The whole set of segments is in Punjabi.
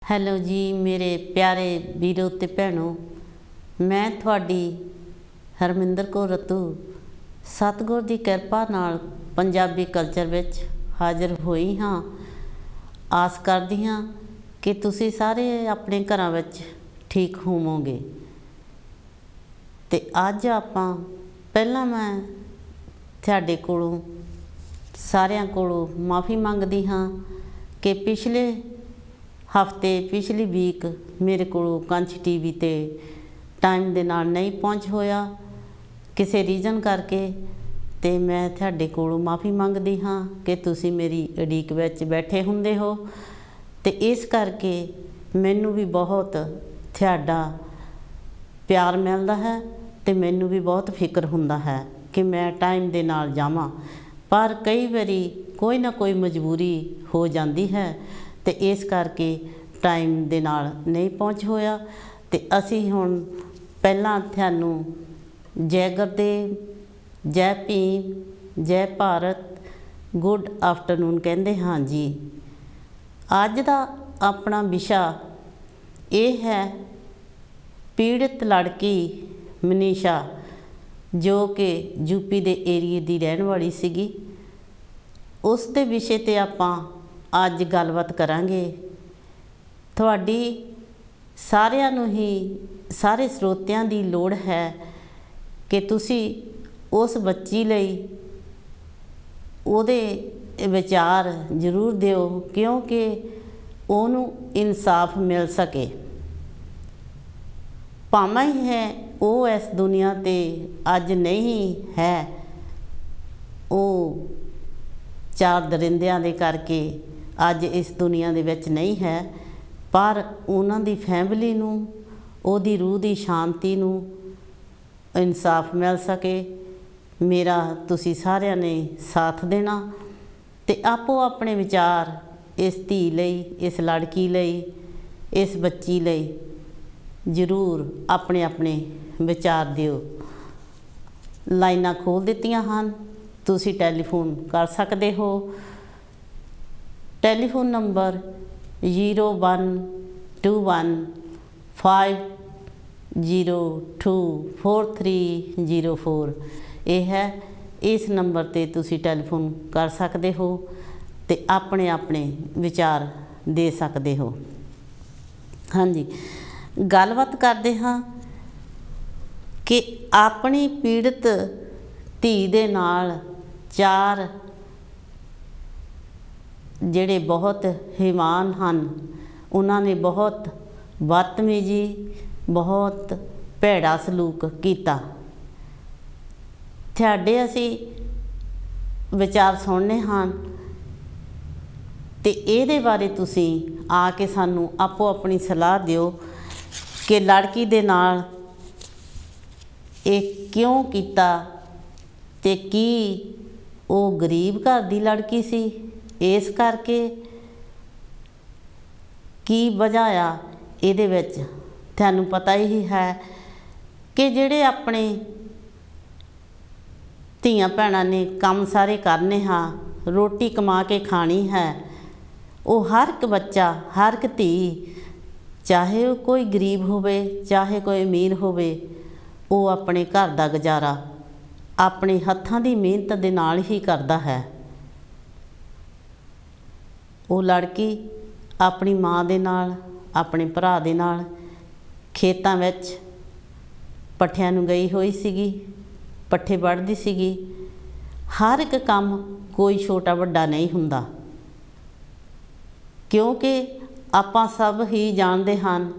ਹੈਲੋ ਜੀ ਮੇਰੇ ਪਿਆਰੇ ਵੀਰੋ ਤੇ ਭੈਣੋ, ਮੈਂ ਤੁਹਾਡੀ ਹਰਮਿੰਦਰ ਕੌਰ ਰਤੂ ਸਤਿਗੁਰ ਦੀ ਕਿਰਪਾ ਨਾਲ ਪੰਜਾਬੀ ਕਲਚਰ ਵਿੱਚ ਹਾਜ਼ਰ ਹੋਈ ਹਾਂ। ਆਸ ਕਰਦੀ ਹਾਂ ਕਿ ਤੁਸੀਂ ਸਾਰੇ ਆਪਣੇ ਘਰਾਂ ਵਿੱਚ ਠੀਕ ਹੋਵੋਗੇ। ਤੇ ਅੱਜ ਆਪਾਂ ਪਹਿਲਾਂ ਮੈਂ ਤੁਹਾਡੇ ਕੋਲੋਂ ਸਾਰਿਆਂ ਕੋਲੋਂ ਮਾफ़ी ਮੰਗਦੀ ਹਾਂ ਕਿ ਪਿਛਲੇ हफ्ते पिछली वीक मेरे को कंच टीवी ते टाइम दे नाल नहीं पहुँच होया किसी रीजन करके। तो मैं तुहाडे कोलों माफ़ी मंगदी हाँ कि तुसी मेरी उड़ीक विच बैठे हुंदे हो, ते इस करके मैनू भी बहुत तुहाडा प्यार मिलदा है ते मैनू भी बहुत फिक्र हुंदा है कि मैं टाइम दे नाल जावां, पर कई बारी कोई ना कोई मजबूरी हो जाती है तो इस करके टाइम दे नाल नहीं पहुँच होया। तो असी हुण पहलां थानू जय गुरदेव, जय भीम, जय भारत, गुड आफ्टरनून कहंदे हाँ जी। अज दा अपना विशा ये है पीड़ित लड़की मनीषा, जो कि यूपी के एरिए की रहने वाली सीगी। उस दे विषय ते आपां अज गलबात करांगे। तुहाडी सारिਆਂ ਨੂੰ ही सारे ਸਰੋਤਿਆਂ ਦੀ लोड़ है कि तुसी उस बच्ची लई ਉਹਦੇ विचार जरूर दिओ, क्योंकि ਉਹਨੂੰ इंसाफ मिल सके। भावें है वो इस दुनिया ते अज नहीं है, वो चार दरिंदियां दे करके अज इस दुनिया दे विच नहीं है, पर उन्हां दी फैमिली नूं उहदी रूह दी शांति नूं इंसाफ मिल सके। मेरा तुसी सारिਆਂ ने साथ देना ते आपो अपने विचार इस धी लई, इस लड़की लई, इस बच्ची लई जरूर अपने अपने विचार दिओ। लाइनां खोल दित्तियां हन, तुसी टैलीफोन कर सकते हो। टैलीफोन नंबर 0121502430 ये है। इस नंबर ते तुसी टैलीफोन कर सकते हो ते अपने अपने विचार दे सकते हो। हाँ जी, गलबात करते हाँ कि अपनी पीड़ित धी दे नाल चार ਜਿਹੜੇ बहुत ਹੀਮਾਨ ਹਨ, ਉਹਨਾਂ ने बहुत बदतमीजी, बहुत ਭੈੜਾ सलूक ਕੀਤਾ। ਤੁਹਾਡੇ ਅਸੀਂ ਵਿਚਾਰ ਸੁਣਨੇ ਹਨ ਤੇ ਇਹਦੇ ਬਾਰੇ ਤੁਸੀਂ ਆ ਕੇ ਸਾਨੂੰ ਆਪੋ ਆਪਣੀ ਸਲਾਹ ਦਿਓ ਕਿ ਲੜਕੀ ਦੇ ਨਾਲ ਇਹ ਕਿਉਂ ਕੀਤਾ ਤੇ ਕੀ ਉਹ ਗਰੀਬ ਘਰ ਦੀ ਲੜਕੀ ਸੀ, इस करके की वजह आ इहदे विच तुहानूं पता ही है कि जिहड़े अपने धीआं भैणां ने काम सारे करने हाँ, रोटी कमा के खानी है, वो हर एक बच्चा, हर एक धी, चाहे वो कोई गरीब होवे चाहे कोई अमीर होवे, वो अपने घर दा गुजारा अपने हत्थां दी मेहनत दे नाल ही करदा है। वो लड़की अपनी माँ दे नाल, अपने भरा दे नाल खेतां विच पट्ठियां नूं गई हुई सीगी, पट्ठे वढ़दी सीगी। हर एक काम कोई छोटा वड्डा नहीं हुंदा, क्योंकि आपां सब ही जानते हैं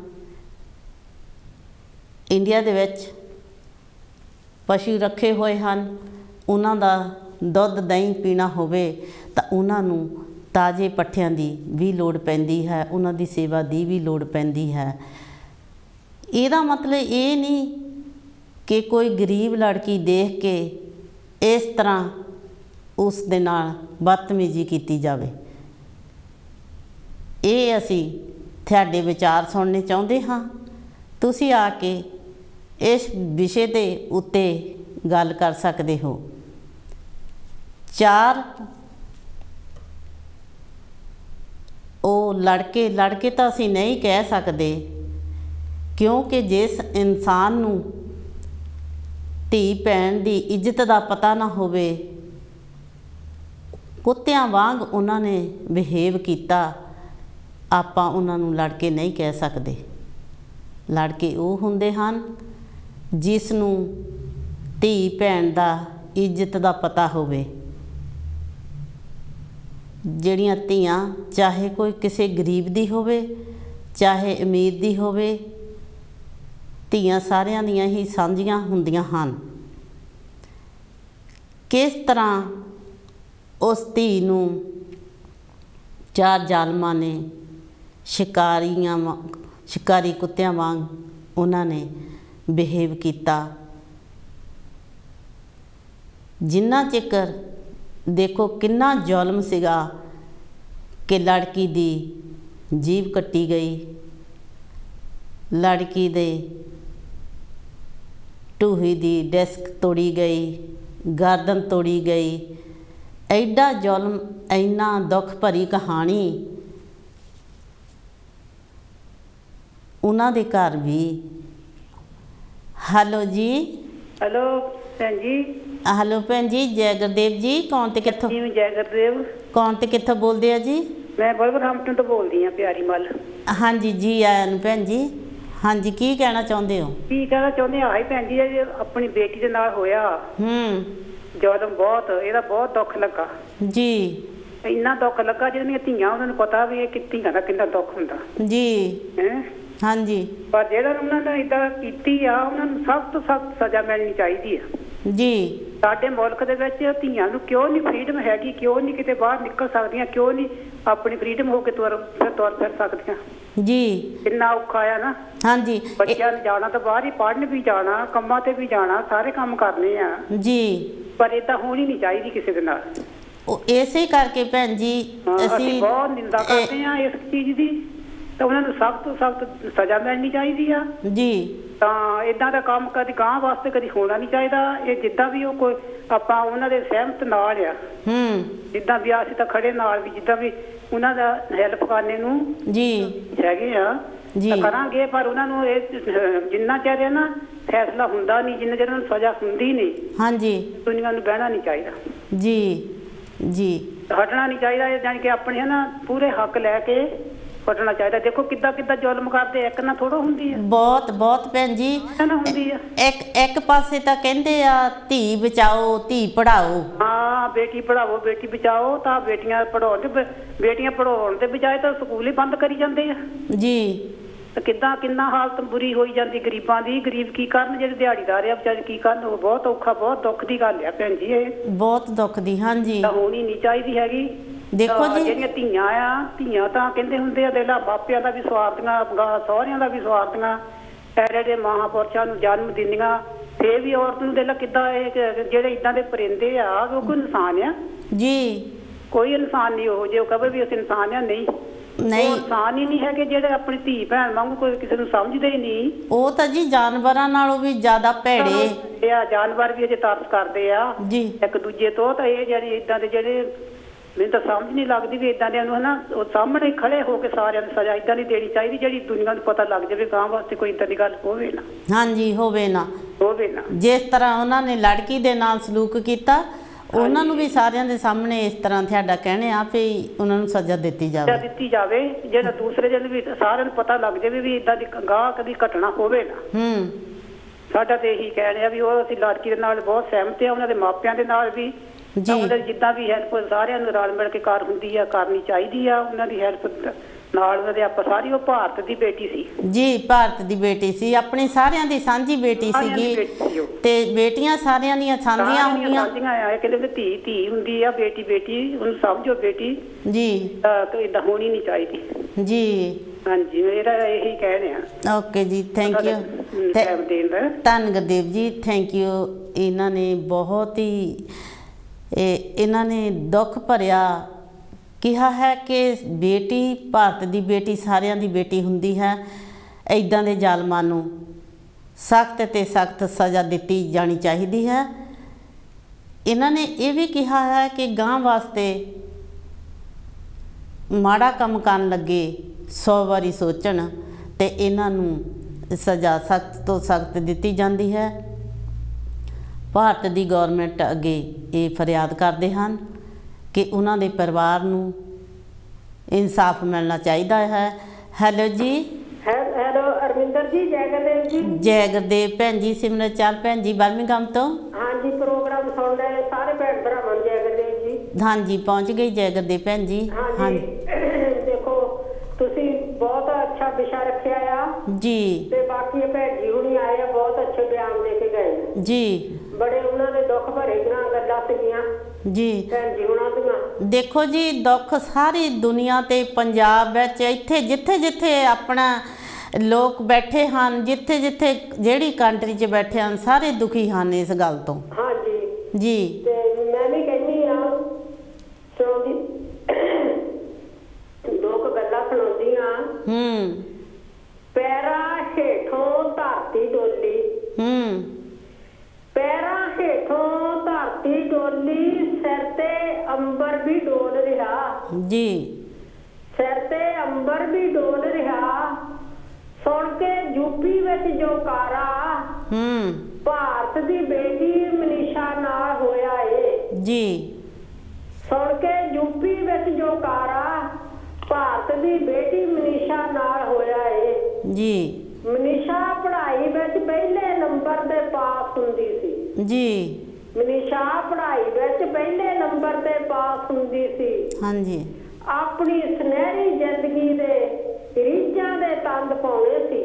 इंडिया दे विच पशु रखे हुए हैं, उन्हां दा दुध दही पीना होवे तां उन्हां नूं ताज़े पट्ठियां दी भी लोड़ पैंदी है, उन्हां दी सेवा दी भी लोड़ पैंदी है। इहदा मतलब ये नहीं कि कोई गरीब लड़की देख के इस तरह उस दे नाल बदतमीजी कीती जावे। ये असी तुहाडे विचार सुनने चाहुंदे हां। तुसी आके इस विषय दे उत्ते गल कर सकते हो। चार ਉਹ ਲੜ ਕੇ ਤਾਂ ਅਸੀਂ ਨਹੀਂ ਕਹਿ ਸਕਦੇ, ਕਿਉਂਕਿ ਜਿਸ ਇਨਸਾਨ ਨੂੰ ਧੀ ਭੈਣ ਦੀ ਇੱਜ਼ਤ ਦਾ ਪਤਾ ਨਾ ਹੋਵੇ, ਕੁੱਤਿਆਂ ਵਾਂਗ ਉਹਨਾਂ ਨੇ ਬਿਹੇਵ ਕੀਤਾ, ਆਪਾਂ ਉਹਨਾਂ ਨੂੰ ਲੜ ਕੇ ਨਹੀਂ ਕਹਿ ਸਕਦੇ। ਲੜ ਕੇ ਉਹ ਹੁੰਦੇ ਹਨ ਜਿਸ ਨੂੰ ਧੀ ਭੈਣ ਦਾ ਇੱਜ਼ਤ ਦਾ ਪਤਾ ਹੋਵੇ। ਜਿਹੜੀਆਂ ਧੀਆਂ, ਚਾਹੇ ਕੋਈ ਕਿਸੇ ਗਰੀਬ ਦੀ ਹੋਵੇ ਚਾਹੇ ਅਮੀਰ ਦੀ ਹੋਵੇ, ਧੀਆਂ ਸਾਰਿਆਂ ਦੀਆਂ ਹੀ ਸਾਂਝੀਆਂ ਹੁੰਦੀਆਂ ਹਨ। ਕਿਸ ਤਰ੍ਹਾਂ ਉਸ ਧੀ ਨੂੰ ਚਾਰ ਜ਼ਾਲਮਾਂ ਨੇ ਸ਼ਿਕਾਰੀ ਕੁੱਤਿਆਂ ਵਾਂਗ ਉਹਨਾਂ ਨੇ ਬਿਹੇਵ ਕੀਤਾ। ਜਿੰਨਾ ਚਿਕਰ ਦੇਖੋ ਕਿੰਨਾ ਜ਼ੁਲਮ ਸੀਗਾ ਕਿ ਲੜਕੀ ਦੀ ਜੀਭ ਕੱਟੀ ਗਈ, ਲੜਕੀ ਦੇ ਢੂਹੀ ਦੀ ਡਿਸਕ ਤੋੜੀ ਗਈ, ਗਰਦਨ ਤੋੜੀ ਗਈ। ਐਡਾ ਜ਼ੁਲਮ, ਇੰਨਾ ਦੁੱਖ ਭਰੀ ਕਹਾਣੀ ਉਹਨਾਂ ਦੇ ਘਰ ਵੀ। ਹੈਲੋ ਜੀ। ਹੈਲੋ ਭੈਣ ਜੀ। ਹੈਲੋ ਭੈਣ ਜੀ, ਜੈ ਗੁਰਦੇਵ ਜੀ। ਕੌਣ ਤੇ ਕਿੱਥੋਂ? ਜੀ ਜੈ ਗੁਰਦੇਵ। ਕੌਣ ਤੇ ਕਿੱਥੋਂ ਬੋਲਦੇ ਆ ਜੀ? ਮੈਂ ਬਲਵਰਹਾਮਪਟਨ ਤੋਂ ਬੋਲਦੀ ਹਾਂ, ਪਿਆਰੀ ਮੱਲ। ਹਾਂਜੀ ਜੀ ਆਇਆਂ ਨੂੰ ਭੈਣ ਜੀ। ਹਾਂਜੀ, ਕੀ ਕਹਿਣਾ ਚਾਹੁੰਦੇ ਹੋ? ਕੀ ਕਹਿਣਾ ਚਾਹੁੰਦੇ ਆ ਭੈਣ ਜੀ, ਆਪਣੀ ਬੇਟੀ ਦੇ ਨਾਲ ਹੋਇਆ ਜ਼ੁਲਮ ਬਹੁਤ, ਇਹਦਾ ਬਹੁਤ ਦੁੱਖ ਲੱਗਾ ਜੀ। ਇੰਨਾ ਦੁੱਖ ਲੱਗਾ, ਜਿਹੜੀਆਂ ਧੀਆਂ ਉਹਨਾਂ ਨੂੰ ਪਤਾ ਵੀ ਇਹ ਧੀਆਂ ਦਾ ਕਿੰਨਾ ਦੁੱਖ ਹੁੰਦਾ ਜੀ। ਹੈ ਹਾਂਜੀ। ਪਰ ਜਿਹੜਾ ਉਹਨਾਂ ਨੇ ਏਦਾਂ ਕੀਤੀ ਆ, ਉਹਨਾਂ ਨੂੰ ਸਖਤ ਤੋਂ ਸਖਤ ਸਜ਼ਾ ਮਿਲਣੀ ਚਾਹੀਦੀ ਆ ਜੀ। ਸਾਡੇ ਮੁਲਕ ਦੇ ਵਿੱਚ ਧੀਆਂ ਨੂੰ ਕਿਉਂ ਨਹੀਂ ਫਰੀडम ਹੈਗੀ? ਕਿਉਂ ਨਹੀਂ ਕਿਤੇ ਬਾਹਰ ਨਿਕਲ ਸਕਦੀਆਂ? ਕਿਉਂ ਨਹੀਂ ਆਪਣੀ ਫਰੀडम ਹੋ ਕੇ ਤੁਰ ਫਿਰ ਸਕਦੀਆਂ ਜੀ? ਕਿੰਨਾ ਔਖਾ ਆ ਨਾ। ਹਾਂਜੀ। ਬੱਚਿਆਂ ਨੇ ਜਾਣਾ ਤਾਂ ਬਾਹਰ ਹੀ, ਪੜ੍ਹਨ ਵੀ ਜਾਣਾ, ਕੰਮਾਂ ਤੇ ਵੀ ਜਾਣਾ, ਸਾਰੇ ਕੰਮ ਕਰਨੇ ਆ ਜੀ। ਪਰ ਏਦਾਂ ਹੋਣੀ ਨਹੀਂ ਚਾਹੀਦੀ ਕਿਸੇ ਦੇ ਨਾਲ। ਉਹ ਇਸੇ ਕਰਕੇ ਭੈਣ ਜੀ ਅਸੀਂ ਬਹੁਤ ਨਿੰਦਾ ਕਰਦੇ ਆ ਇਸ ਚੀਜ਼ ਦੀ, ਤਾਂ ਉਹਨਾਂ ਨੂੰ ਸਖਤ ਤੋਂ ਸਖਤ ਸਜ਼ਾ ਮਿਲਣੀ ਚਾਹੀਦੀ ਆ ਜੀ। ਤਾਂ ਇਦਾਂ ਦਾ ਕੰਮ ਕਦੀ ਗਾਂਹ ਵਾਸਤੇ ਕਦੀ ਹੋਣਾ ਨਹੀਂ ਚਾਹੀਦਾ। ਇਹ ਜਿੱਦਾਂ ਵੀ ਉਹ ਕੋਈ ਆਪਾਂ ਉਹਨਾਂ ਦੇ ਸਹਿਮਤ ਨਾਲ ਆ, ਜਿੱਦਾਂ ਵੀ ਅਸੀਂ ਤਾਂ ਖੜੇ ਨਾਲ ਵੀ, ਜਿੱਦਾਂ ਵੀ ਉਹਨਾਂ ਦਾ ਹੈਲਪ ਕਰਨੇ ਨੂੰ ਜੀ ਹੈਗੇ ਆ ਤਾਂ ਕਰਾਂਗੇ। ਪਰ ਉਹਨਾਂ ਨੂੰ ਇਹ ਜਿੰਨਾ ਚਿਰ ਹੈ ਨਾ ਫੈਸਲਾ ਹੁੰਦਾ ਨਹੀਂ, ਜਿੰਨਾ ਚਿਰ ਉਹਨਾਂ ਨੂੰ ਸਜ਼ਾ ਹੁੰਦੀ ਨਹੀਂ, ਹਾਂਜੀ, ਦੁਨੀਆ ਨੂੰ ਬਹਿਣਾ ਨਹੀਂ ਚਾਹੀਦਾ ਜੀ। ਜੀ ਹਟਣਾ ਨਹੀਂ ਚਾਹੀਦਾ, ਜਾਣੀ ਕਿ ਆਪਣੇ ਹੈ ਨਾ ਪੂਰੇ ਹੱਕ ਲੈ ਕੇ ਹਟਣਾ ਚਾਹੀਦਾ। ਦੇਖੋ ਕਿੱਦਾਂ ਕਿੱਦਾਂ ਜ਼ੁਲਮ ਕਰਦੇ, ਇੱਕ ਨਾ ਥੋੜਾ ਹੁੰਦੀ ਆ, ਬਹੁਤ ਬਹੁਤ ਭੈਣ ਜੀ ਹੁੰਦੀ ਆ। ਇੱਕ ਪਾਸੇ ਤਾਂ ਕਹਿੰਦੇ ਆ ਧੀ ਬਚਾਓ ਧੀ ਪੜਾਓ, ਹਾਂ ਬੇਟੀ ਪੜਾਓ ਬੇਟੀ ਬਚਾਓ, ਤਾਂ ਬੇਟੀਆਂ ਪੜਾਉਣ ਦੇ ਬਜਾਏ ਤਾਂ ਸਕੂਲ ਹੀ ਬੰਦ ਕਰੀ ਜਾਂਦੇ ਆ ਜੀ। ਕਿੱਦਾਂ ਕਿੰਨਾ ਹਾਲਤ ਬੁਰੀ ਹੋਈ ਜਾਂਦੀ ਗਰੀਬਾਂ ਦੀ। ਗਰੀਬ ਕੀ ਕਰਨ, ਜਿਹੜੇ ਦਿਹਾੜੀਦਾਰ ਆ ਵਿਚਾਰੇ ਕੀ ਕਰਨ? ਉਹ ਬਹੁਤ ਔਖਾ, ਬਹੁਤ ਦੁੱਖ ਦੀ ਗੱਲ ਆ ਭੈਣ ਜੀ, ਇਹ ਬਹੁਤ ਦੁੱਖ ਦੀ। ਹਾਂਜੀ, ਤਾਂ ਹੋਣੀ ਨਹੀਂ ਚਾਹੀਦੀ ਹੈਗੀ। ਦੇਖੋ ਜੀ, ਜਿਹੜੀਆਂ ਧੀਆਂ ਆ, ਧੀਆਂ ਤਾਂ ਕਹਿੰਦੇ ਹੁੰਦੇ ਆ ਦੇਲਾ ਮਾਪਿਆਂ ਦਾ ਵੀ ਸਵਾਰਦੀਆਂ, ਸਹੁਰਿਆਂ ਦਾ ਵੀ ਸਵਾਰਦੀਆਂ, ਐਡੇ ਮਹਾਂਪੁਰਸ਼ਾਂ ਨੂੰ ਜਨਮ ਦਿੰਦੀਆਂ, ਫੇਰ ਵੀ ਔਰਤ ਨੂੰ ਦੇਲਾ ਕਿੱਦਾਂ ਇਹ ਜਿਹੜੇ ਇਦਾਂ ਦੇ ਪਰਿੰਦੇ ਆ, ਉਹ ਕੋਈ ਇਨਸਾਨ ਆ ਜੀ? ਕੋਈ ਇਨਸਾਨ ਨਹੀਂ ਉਹ ਜੇ ਉਹ ਕਹੇ ਵੀ ਅਸੀਂ ਇਨਸਾਨ ਆ, ਨਹੀਂ ਇਨਸਾਨ ਹੀ ਨਹੀਂ ਹੈਗੇ ਜਿਹੜੇ ਆਪਣੀ ਧੀ ਭੈਣ ਵਾਂਗੂ ਕੋਈ ਕਿਸੇ ਨੂੰ ਸਮਝਦੇ ਹੀ ਨਹੀਂ। ਉਹ ਤਾਂ ਜੀ ਜਾਨਵਰਾਂ ਨਾਲੋਂ ਵੀ ਜ਼ਿਆਦਾ ਭੈੜੇ ਆ। ਜਾਨਵਰ ਵੀ ਅਜੇ ਤਰਸ ਕਰਦੇ ਆ ਜੀ ਇੱਕ ਦੂਜੇ ਤੋਂ। ਤਾਂ ਇਹ ਜਿਹੜੇ ਇਦਾਂ ਦੇ, ਜਿਹੜੇ ਮੈਨੂੰ ਤਾਂ ਸਮਝ ਨਹੀਂ ਲੱਗਦੀ ਵੀ ਇਦਾਂ ਦੇ ਨੂੰ ਹਨਾ ਉਹ ਸਾਹਮਣੇ ਖੜੇ ਹੋ ਕੇ ਸਾਰਿਆਂ ਨੂੰ ਸਜ਼ਾ ਇਦਾਂ ਦੀ ਦੇਣੀ ਚਾਹੀਦੀ, ਜਿਹੜੀ ਦੁਨੀਆ ਨੂੰ ਪਤਾ ਲੱਗ ਜਾਵੇ ਗਾਂ ਵਾਸਤੇ ਕੋਈ ਇਦਾਂ ਦੀ ਗੱਲ ਹੋਵੇ ਨਾ। ਹਾਂਜੀ, ਹੋਵੇ ਨਾ। ਜਿਸ ਤਰ੍ਹਾਂ ਉਹਨਾਂ ਨੇ ਲੜਕੀ ਦੇ ਨਾਲ ਸਲੂਕ ਕੀਤਾ, ਉਹਨਾਂ ਨੂੰ ਵੀ ਸਾਰਿਆਂ ਦੇ ਸਾਹਮਣੇ ਇਸ ਤਰ੍ਹਾਂ ਤੁਹਾਡਾ ਕਹਿਣੇ ਆ ਵੀ ਉਹਨਾਂ ਨੂੰ ਸਜ਼ਾ ਦਿੱਤੀ ਜਾਵੇ, ਜਿਹੜਾ ਦੂਸਰੇ ਜਨ ਵੀ ਸਾਰਿਆਂ ਨੂੰ ਪਤਾ ਲੱਗ ਜਾਵੇ ਵੀ ਇਦਾਂ ਦੀ ਗਾਂ ਕਦੀ ਘਟਨਾ ਹੋਵੇ ਨਾ। ਸਾਡਾ ਤੇ ਇਹੀ ਕਹਿਣੇ ਆ ਵੀ ਉਹ ਅਸੀਂ ਲੜਕੀ ਦੇ ਨਾਲ ਬਹੁਤ ਸਹਿਮਤ ਆ, ਉਹਨਾਂ ਦੇ ਮਾਪਿਆਂ ਦੇ ਨਾਲ ਵੀ, ਉਹਨਾਂ ਦੀ ਜਿੱਦਾਂ ਵੀ ਹੈਲਪ ਸਾਰਿਆਂ ਨੂੰ ਰਲ ਮਿਲ ਕੇ ਕਰ ਹੁੰਦੀ ਆ, ਕਰਨੀ ਚਾਹੀਦੀ ਆ। ਉਹਨਾਂ ਦੀ ਹੈਲਪ ਨਾਲ ਉਹਨਾਂ ਦੇ ਆਪਾਂ ਸਾਰੀ, ਉਹ ਭਾਰਤ ਦੀ ਬੇਟੀ ਸੀ ਜੀ, ਭਾਰਤ ਦੀ ਬੇਟੀ ਸੀ, ਆਪਣੀ ਸਾਰਿਆਂ ਦੀ ਸਾਂਝੀ ਬੇਟੀ ਸੀਗੀ, ਤੇ ਬੇਟੀਆਂ ਸਾਰਿਆਂ ਦੀਆਂ ਸਾਂਝੀਆਂ ਹੁੰਦੀਆਂ ਆ। ਕਹਿੰਦੇ ਧੀ ਧੀ ਹੁੰਦੀ ਆ, ਬੇਟੀ ਬੇਟੀ, ਉਹਨੂੰ ਸਮਝੋ ਬੇਟੀ ਜੀ। ਤਾਂ ਇਦਾਂ ਹੋਣੀ ਨਹੀਂ ਚਾਹੀਦੀ ਜੀ। ਹਾਂਜੀ, ਮੇਰਾ ਇਹੀ ਕਹਿਣੇ ਆ। ਓਕੇ ਜੀ, ਥੈਂਕ ਯੂ। ਧੰਨ ਗੁਰਦੇਵ ਜੀ, ਥੈਂਕ ਯੂ। ਇਹਨਾਂ ਨੇ ਬਹੁਤ ਹੀ ਇਹਨਾਂ ਨੇ ਦੁੱਖ ਭਰਿਆ ਕਿਹਾ ਹੈ ਕਿ ਬੇਟੀ, ਭਾਰਤ ਦੀ ਬੇਟੀ ਸਾਰਿਆਂ ਦੀ ਬੇਟੀ ਹੁੰਦੀ ਹੈ। ਇੱਦਾਂ ਦੇ ਜ਼ਾਲਮਾਂ ਨੂੰ ਸਖਤ ਤੇ ਸਖਤ ਸਜ਼ਾ ਦਿੱਤੀ ਜਾਣੀ ਚਾਹੀਦੀ ਹੈ। ਇਹਨਾਂ ਨੇ ਇਹ ਵੀ ਕਿਹਾ ਹੈ ਕਿ ਗਾਂ ਵਾਸਤੇ ਮਾੜਾ ਕੰਮ ਕਰਨ ਲੱਗੇ 100 ਵਾਰੀ ਸੋਚਣ ਤੇ ਇਹਨਾਂ ਨੂੰ ਸਜ਼ਾ ਸਖਤ ਤੋਂ ਸਖਤ ਦਿੱਤੀ ਜਾਂਦੀ ਹੈ। ਭਾਰਤ ਦੀ ਗੌਰਮੈਂਟ ਅੱਗੇ ਇਹ ਫਰਿਆਦ ਕਰਦੇ ਹਨ ਕਿ ਉਹਨਾਂ ਦੇ ਪਰਿਵਾਰ ਨੂੰ ਇਨਸਾਫ ਮਿਲਣਾ ਚਾਹੀਦਾ ਹੈ। ਹੈਲੋ ਜੀ। ਹੈਲੋ ਅਰਵਿੰਦਰ ਜੀ, ਜੈ ਗੁਰਦੇਵ ਜੀ। ਜੈ ਗੁਰਦੇਵ ਭੈਣ ਜੀ। ਸਿਮਰਤ ਚਾਲ ਭੈਣ ਜੀ ਬਰਮਿੰਘਮ ਤੋਂ। ਹਾਂਜੀ, ਪ੍ਰੋਗਰਾਮ ਸੁਣ ਰਹੇ ਸਾਰੇ ਭੈਣ ਭਰਾਵਾਂ ਨੂੰ ਜੈ ਗੁਰਦੇਵ ਜੀ। ਹਾਂਜੀ ਪਹੁੰਚ ਗਈ ਜੈ ਗੁਰਦੇਵ ਭੈਣ ਜੀ। ਹਾਂਜੀ ਦੇਖੋ ਤੁਸੀਂ ਬਹੁਤ ਅੱਛਾ ਵਿਸ਼ਾ ਰੱਖਿਆ ਆ ਜੀ ਤੇ ਬਾਕੀ ਇਹ ਭੈਣ ਜੀ ਹੁਣੀ ਆਏ ਆ, ਬਹੁਤ ਅੱਛੇ ਬਿਆਨ ਦੇ ਕੇ ਗਏ ਜੀ। ਬੜੇ ਉਹਨਾਂ ਦੇ ਦੁੱਖ ਭਰੇ ਗੱਲਾਂ ਸੀਗੀਆਂ ਜੀ ਭੈਣ ਜੀ ਹੁਣਾਂ ਦੀਆਂ। ਦੇਖੋ ਜੀ, ਦੁੱਖ ਸਾਰੀ ਦੁਨੀਆ ਤੇ ਪੰਜਾਬ ਵਿੱਚ ਇੱਥੇ ਜਿੱਥੇ ਜਿੱਥੇ ਆਪਣਾ ਲੋਕ ਬੈਠੇ ਹਨ, ਜਿੱਥੇ ਜਿੱਥੇ ਜਿਹੜੀ ਕੰਟਰੀ 'ਚ ਬੈਠੇ ਹਨ, ਸਾਰੇ ਦੁਖੀ ਹਨ ਇਸ ਗੱਲ ਤੋਂ। ਹਾਂਜੀ ਜੀ। ਤੇ ਮੈਂ ਵੀ ਕਹਿੰਦੀ ਆ ਸੁਣਾਉਂਦੀ ਲੋਕ ਗੱਲਾਂ ਸੁਣਾਉਂਦੀਆਂ। ਪੈਰਾਂ ਹੇਠੋਂ ਧਰਤੀ ਡੋਲੀ, ਪੈਰਾਂ ਹੇਠੋਂ ਧਰਤੀ ਡੋਲੀ, ਸਿਰ ਤੇ ਅੰਬਰ ਵੀ ਡੋਲ ਰਿਹਾ ਜੀ, ਸਿਰ ਤੇ ਅੰਬਰ ਵੀ ਡੋਲ ਰਿਹਾ। ਸੁਣ ਕੇ ਯੂਪੀ ਵਿੱਚ ਜੋ ਕਾਰਾ ਭਾਰਤ ਦੀ ਬੇਟੀ ਮਨੀਸ਼ਾ ਨਾਲ ਹੋਇਆ ਏ ਜੀ। ਸੁਣ ਕੇ ਯੂਪੀ ਵਿੱਚ ਜੋ ਕਾਰਾ ਭਾਰਤ ਦੀ ਬੇਟੀ ਮਨੀਸ਼ਾ ਨਾਲ ਹੋਇਆ ਏ ਜੀ। ਮਨੀਸ਼ਾ ਪੜ੍ਹਾਈ ਵਿੱਚ ਪਹਿਲੇ ਨੰਬਰ ਤੇ ਪਾਸ ਹੁੰਦੀ ਸੀ ਜੀ। ਮਨੀਸ਼ਾ ਪੜ੍ਹਾਈ ਵਿੱਚ ਪਹਿਲੇ ਨੰਬਰ ਤੇ ਪਾਸ ਹੁੰਦੀ ਸੀ। ਹਾਂਜੀ। ਆਪਣੀ ਸੁਨਹਿਰੀ ਜ਼ਿੰਦਗੀ ਦੇ ਰੀਝਾਂ ਦੇ ਤੰਦ ਪਾਉਣੇ ਸੀ।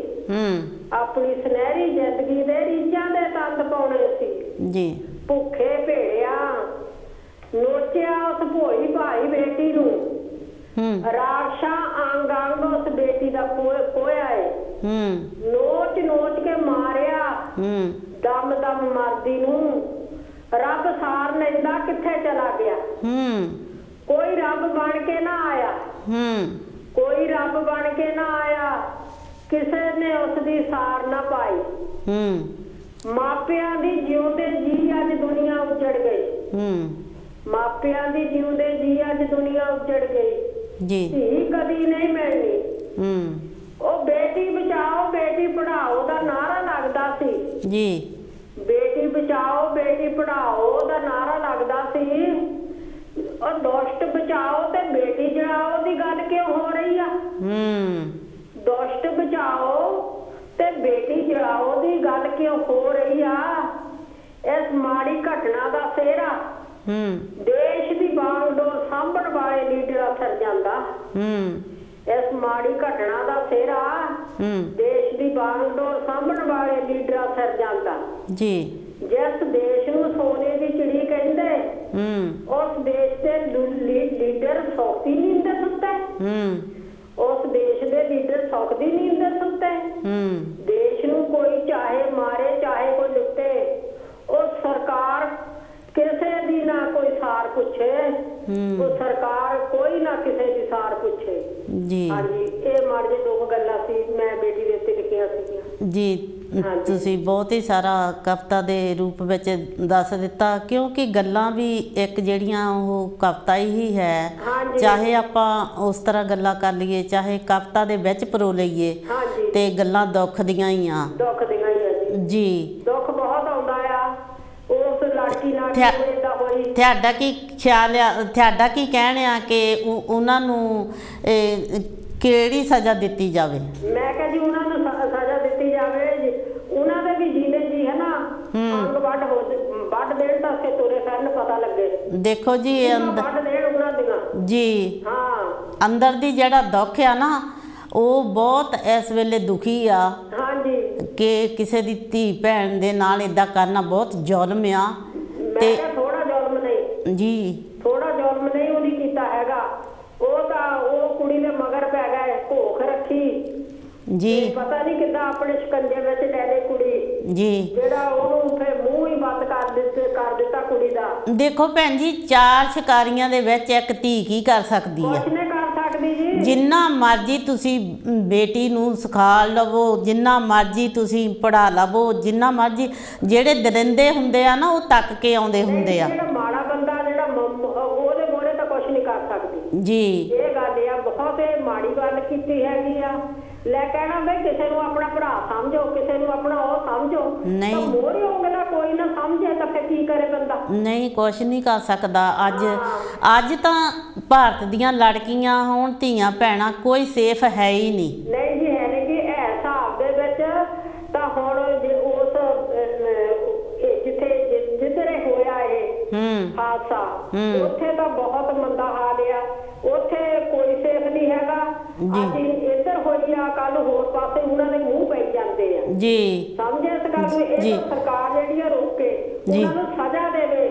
ਆਪਣੀ ਸੁਨਹਿਰੀ ਜ਼ਿੰਦਗੀ ਦੇ ਰੀਝਾਂ ਦੇ ਤੰਦ ਪਾਉਣੇ ਸੀ ਜੀ। ਭੁੱਖੇ ਭੇੜਿਆ ਨੋਚਿਆ ਉਸ ਭੋਈ ਭਾਈ ਬੇਟੀ ਨੂੰ, ਰਾਖਸ਼ਾਂ ਅੰਗ ਅੰਗ ਉਸ ਬੇਟੀ ਦਾ ਖੋਇਆ ਏ। ਨੋਚ ਨੋਚ ਕੇ ਮਾਰਿਆ ਦਮ ਦਮ ਮਰਦੀ ਨੂੰ, ਰੱਬ ਸਾਰ ਲੈਂਦਾ ਕਿੱਥੇ ਚਲਾ ਗਿਆ। ਕੋਈ ਰੱਬ ਬਣ ਕੇ ਨਾ ਆਇਆ, ਕੋਈ ਰੱਬ ਬਣ ਕੇ ਨਾ ਆਇਆ, ਕਿਸੇ ਨੇ ਉਸ ਦੀ ਸਾਰ ਨਾ ਪਾਈ। ਮਾਪਿਆਂ ਦੀ ਜਿਉਂਦੇ ਜੀ ਅੱਜ ਦੁਨੀਆ ਉੱਜੜ ਗਈ, ਮਾਪਿਆਂ ਦੀ ਜਿਉਂਦੇ ਜੀ ਅੱਜ ਦੁਨੀਆ ਉੱਜੜ ਗਈ। ਧੀ ਕਦੀ ਨਹੀਂ ਮਿਲਣੀ। ਉਹ ਬੇਟੀ ਬਚਾਓ ਬੇਟੀ ਪੜ੍ਹਾਓ ਦਾ ਨਾਰਾ ਲੱਗਦਾ ਸੀ ਜੀ। ਬੇਟੀ ਬਚਾਓ ਬੇਟੀ ਪੜ੍ਹਾਓ ਦਾ ਨਾਰਾ ਲੱਗਦਾ ਸੀ। ਉਹ ਦੁਸ਼ਟ ਬਚਾਓ ਤੇ ਬੇਟੀ ਜੜਾਓ ਦੀ ਗੱਲ ਕਿਉਂ ਹੋ ਰਹੀ ਆ? ਦੁਸ਼ਟ ਬਚਾਓ ਤੇ ਬੇਟੀ ਜੜਾਓ ਦੀ ਗੱਲ ਕਿਉਂ ਹੋ ਰਹੀ ਆ? ਇਸ ਮਾੜੀ ਘਟਨਾ ਦਾ ਸਿਹਰਾ ਦੇਸ਼ ਦੀ ਬਾਗਡੋਰ ਸਾਂਭਣ ਵਾਲੇ ਲੀਡਰਾਂ ਸਿਰ ਜਾਂਦਾ। ਇਸ ਮਾੜੀ ਘਟਨਾ ਦਾ ਸਿਹਰਾ ਦੇਸ਼ ਦੀ ਬਾਗਡੋਰ ਸਾਂਭਣ ਵਾਲੇ ਲੀਡਰਾਂ ਸਿਰ ਜਾਂਦਾ ਜੀ। ਜਿਸ ਦੇਸ਼ ਨੂੰ ਸੋਨੇ ਦੀ ਚਿੜੀ ਕਹਿੰਦੇ, ਉਸ ਦੇਸ਼ ਦੇ ਲੀਡਰ ਸੌਖੀ ਨੀਂਦ ਸੁੱਤੇ। ਉਸ ਦੇਸ਼ ਦੇ ਲੀਡਰ ਸੁੱਖ ਦੀ ਨੀਂਦ ਸੁੱਤੇ। ਦੇਸ਼ ਨੂੰ ਕੋਈ ਚਾਹੇ ਮਾਰੇ ਚਾਹੇ ਕੋਈ ਲੁੱਟੇ, ਉਹ ਸਰਕਾਰ ਕਿਸੇ ਦੀ ਨਾ ਕੋਈ ਸਾਰ ਪੁੱਛੇ, ਉਹ ਸਰਕਾਰ ਕੋਈ ਨਾ ਕਿਸੇ ਦੀ ਸਾਰ ਪੁੱਛੇ ਜੀ। ਹਾਂਜੀ, ਇਹ ਮਾੜੇ ਦੋ ਗੱਲਾਂ ਸੀ ਮੈਂ ਬੇਟੀ ਦੇ ਉੱਤੇ ਲਿਖੀਆਂ ਸੀਗੀਆਂ ਜੀ। ਤੁਸੀਂ ਬਹੁਤ ਹੀ ਸਾਰਾ ਕਵਿਤਾ ਦੇ ਰੂਪ ਵਿੱਚ ਦੱਸ ਦਿੱਤਾ, ਕਿਉਂਕਿ ਗੱਲਾਂ ਵੀ ਇੱਕ ਜਿਹੜੀਆਂ ਉਹ ਕਵਿਤਾ ਹੀ ਹੈ। ਚਾਹੇ ਆਪਾਂ ਉਸ ਤਰ੍ਹਾਂ ਗੱਲਾਂ ਕਰ ਲਈਏ, ਚਾਹੇ ਕਵਿਤਾ ਦੇ ਵਿੱਚ ਪਰੋ ਲਈਏ, ਤੇ ਗੱਲਾਂ ਦੁੱਖ ਦੀਆਂ ਹੀ ਆ। ਦੁੱਖ ਦੀਆਂ ਹੀ ਆ ਜੀ। ਦੁੱਖ ਬਹੁਤ ਆਉਂਦਾ ਆ ਉਸ ਲੜਕੀ ਨਾਲ ਏਦਾਂ ਹੋਈ। ਤੁਹਾਡਾ ਕੀ ਖਿਆਲ ਆ, ਤੁਹਾਡਾ ਕੀ ਕਹਿਣ ਆ ਕਿ ਉਹਨਾਂ ਨੂੰ ਕਿਹੜੀ ਸਜ਼ਾ ਦਿੱਤੀ ਜਾਵੇ? ਮੈਂ ਕਿਹਾ ਜੀ ਉਹਨਾਂ ਨੂੰ ਸਜ਼ਾ ਦਿੱਤੀ ਜਾਵੇ। ਉਹਨਾਂ ਦੇ ਵੀ ਜੀਂਦੇ ਜੀ ਹੈ ਨਾ ਅੰਗ ਵੱਢ ਦੇਣ ਤਾਂ ਸੇ ਤੁਰੇ ਫਿਰਨ ਪਤਾ ਲੱਗੇ। ਦੇਖੋ ਜੀ ਵੱਢ ਦੇਣ ਉਹਨਾਂ ਦੀਆਂ ਜੀ। ਹਾਂ, ਅੰਦਰ ਦੀ ਜਿਹੜਾ ਦੁੱਖ ਆ ਨਾ, ਉਹ ਬਹੁਤ ਇਸ ਵੇਲੇ ਦੁਖੀ ਆ। ਹਾਂਜੀ, ਕਿ ਕਿਸੇ ਦੀ ਧੀ ਭੈਣ ਦੇ ਨਾਲ ਏਦਾਂ ਕਰਨਾ ਬਹੁਤ ਜ਼ੁਲਮ ਆ। ਤੇ ਥੋੜਾ ਜ਼ੁਲਮ ਨਹੀਂ ਜੀ, ਥੋੜਾ ਜ਼ੁਲਮ ਨਹੀਂ ਉਹਨੇ ਕੀਤਾ ਹੈਗਾ। ਉਹ ਤਾਂ ਉਹ ਕੁੜੀ ਦੇ ਮਗਰ ਪੈ ਗਏ, ਭੋਖ ਰੱਖੀ ਜੀ। ਪਤਾ ਨਹੀਂ ਕਿੱਦਾਂ ਆਪਣੇ ਸ਼ਿਕੰਜੇ ਵਿੱਚ ਲੈ ਲੈ ਕੁੜੀ ਜੀ, ਜਿਹੜਾ ਉਹਨੂੰ ਫਿਰ ਮੂੰਹ ਹੀ ਬੰਦ ਕਰ ਦਿੱਤਾ ਕੁੜੀ ਦਾ। ਦੇਖੋ ਭੈਣ ਜੀ, 4 ਸ਼ਿਕਾਰੀਆਂ ਦੇ ਵਿੱਚ ਇੱਕ ਧੀ ਕੀ ਕਰ ਸਕਦੀ ਹੈ? ਕੁਛ ਨਹੀਂ ਕਰ ਸਕਦੀ ਜੀ। ਜਿੰਨਾ ਮਰਜ਼ੀ ਤੁਸੀਂ ਬੇਟੀ ਨੂੰ ਸਿਖਾ ਲਵੋ, ਜਿੰਨਾ ਮਰਜ਼ੀ ਤੁਸੀਂ ਪੜ੍ਹਾ ਲਵੋ, ਜਿੰਨਾ ਮਰਜ਼ੀ, ਜਿਹੜੇ ਦਰਿੰਦੇ ਹੁੰਦੇ ਆ ਨਾ ਉਹ ਤੱਕ ਕੇ ਆਉਂਦੇ ਹੁੰਦੇ ਆ। ਜਿਹੜਾ ਮਾੜਾ ਬੰਦਾ ਜਿਹੜਾ ਉਹਦੇ ਮੋਹਰੇ ਤਾਂ ਕੁਛ ਨਹੀਂ ਕਰ ਸਕਦੀ ਜੀ। ਇਹ ਗੱਲ ਆ ਲੈ ਕਹਿਣਾ ਵੀ ਕਿਸੇ ਨੂੰ ਆਪਣਾ ਭਰਾ ਸਮਝੋ, ਕਿਸੇ ਨੂੰ ਆਪਣਾ ਉਹ ਸਮਝੋ, ਨਹੀਂ ਮੋਰੇ ਅਗਲਾ ਕੋਈ ਨਾ ਸਮਝੇ ਤਾਂ ਫਿਰ ਕੀ ਕਰੇ ਬੰਦਾ? ਨਹੀਂ, ਕੁਛ ਨਹੀਂ ਕਰ ਸਕਦਾ। ਅੱਜ ਤਾਂ ਭਾਰਤ ਦੀਆਂ ਲੜਕੀਆਂ ਹੋਣ, ਧੀਆਂ ਭੈਣਾਂ, ਕੋਈ ਸੇਫ ਹੈ ਹੀ ਨਹੀਂ। ਨਹੀਂ ਜੀ, ਹੈ ਨਹੀਂ ਜੀ। ਇਹ ਹਿਸਾਬ ਦੇ ਵਿੱਚ ਤਾਂ ਹੁਣ ਜੇ ਉਸ ਜਿੱਧਰੇ ਹੋਇਆ ਇਹ ਹਾਦਸਾ, ਉੱਥੇ ਤਾਂ ਬਹੁਤ ਮੰਦਾ ਹਾਲ ਆ। ਉੱਥੇ ਕੋਈ ਸੇਫ ਨਹੀਂ ਹੈਗਾ। ਅੱਜ ਇੱਧਰ ਹੋਈ ਆ, ਕੱਲ ਹੋਰ ਪਾਸੇ ਉਹਨਾਂ ਦੇ ਮੂੰਹ ਪੈ ਜਾਂਦੇ ਆ ਜੀ। ਸਮਝੇ ਇਸ ਗੱਲ ਨੂੰ? ਇਹ ਸਰਕਾਰ ਜਿਹੜੀ ਆ ਰੋਕੇ, ਉਹਨਾਂ ਨੂੰ ਸਜ਼ਾ ਦੇਵੇ,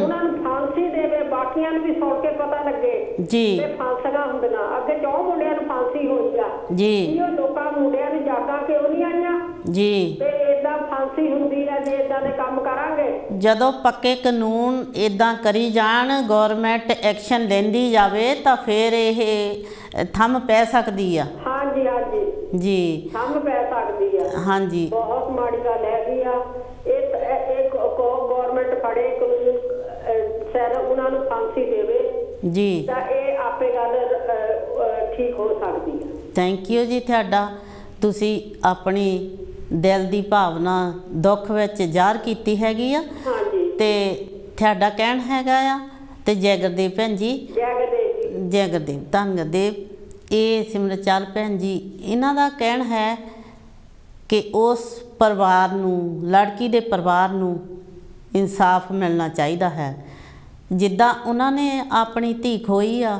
ਉਹਨਾਂ ਨੂੰ ਫਾਂਸੀ ਦੇਵੇ, ਬਾਕੀਆਂ ਨੂੰ ਵੀ ਸੁਣ ਕੇ ਪਤਾ ਲੱਗੇ ਤੇ ਫਾਂਸੀਆਂ ਹੁੰਦੀਆਂ। ਅੱਗੇ 4 ਮੁੰਡਿਆਂ ਨੂੰ ਫਾਂਸੀ ਹੋਈ ਆ ਜੀ, ਉਹ ਲੋਕਾਂ ਮੁੰਡਿਆਂ ਨੂੰ ਜਾਗਾ ਕਿਉਂ ਨਹੀਂ ਆਈਆਂ ਜੀ? ਤੇ ਏਦਾਂ ਫਾਂਸੀ ਹੁੰਦੀ ਆ ਜੇ ਏਦਾਂ ਦੇ ਕੰਮ ਕਰਾਂਗੇ। ਜਦੋਂ ਪੱਕੇ ਕਾਨੂੰਨ ਏਦਾਂ ਕਰੀ ਜਾਣ, ਗੌਰਮੈਂਟ ਐਕਸ਼ਨ ਲੈਂਦੀ ਜਾਵੇ ਤਾਂ ਫਿਰ ਇਹ ਥੰਮ ਪੈ ਸਕਦੀ ਆ। ਹਾਂਜੀ ਹਾਂਜੀ ਜੀ, ਥੰਮ ਪੈ ਸਕਦੀ ਆ। ਹਾਂਜੀ, ਬਹੁਤ ਮਾੜੀ ਗੱਲ ਹੈਗੀ ਆ। ਇਹ ਗੌਰਮੈਂਟ ਫੜੇ ਕਾਨੂੰਨ ਸਰ, ਉਹਨਾਂ ਨੂੰ ਫਾਂਸੀ ਦੇਵੇ ਜੀ, ਤਾਂ ਇਹ ਆਪੇ ਗੱਲ ਠੀਕ ਹੋ ਸਕਦੀ ਆ। ਥੈਂਕ ਯੂ ਜੀ ਤੁਹਾਡਾ। ਤੁਸੀਂ ਆਪਣੀ ਦਿਲ ਦੀ ਭਾਵਨਾ ਦੁੱਖ ਵਿੱਚ ਜ਼ਾਹਰ ਕੀਤੀ ਹੈਗੀ ਆ ਤੇ ਤੁਹਾਡਾ ਕਹਿਣ ਹੈਗਾ ਆ। ਤੇ ਜੈ ਗੁਰਦੇਵ ਭੈਣ ਜੀ, ਜੈ ਗੁਰਦੇਵ, ਧੰਨ ਗੁਰਦੇਵ। ਇਹ ਸਿਮਰਚਾਲ ਭੈਣ ਜੀ, ਇਹਨਾਂ ਦਾ ਕਹਿਣ ਹੈ ਕਿ ਉਸ ਪਰਿਵਾਰ ਨੂੰ, ਲੜਕੀ ਦੇ ਪਰਿਵਾਰ ਨੂੰ ਇਨਸਾਫ ਮਿਲਣਾ ਚਾਹੀਦਾ ਹੈ। ਜਿੱਦਾਂ ਉਹਨਾਂ ਨੇ ਆਪਣੀ ਧੀ ਖੋਈ ਆ,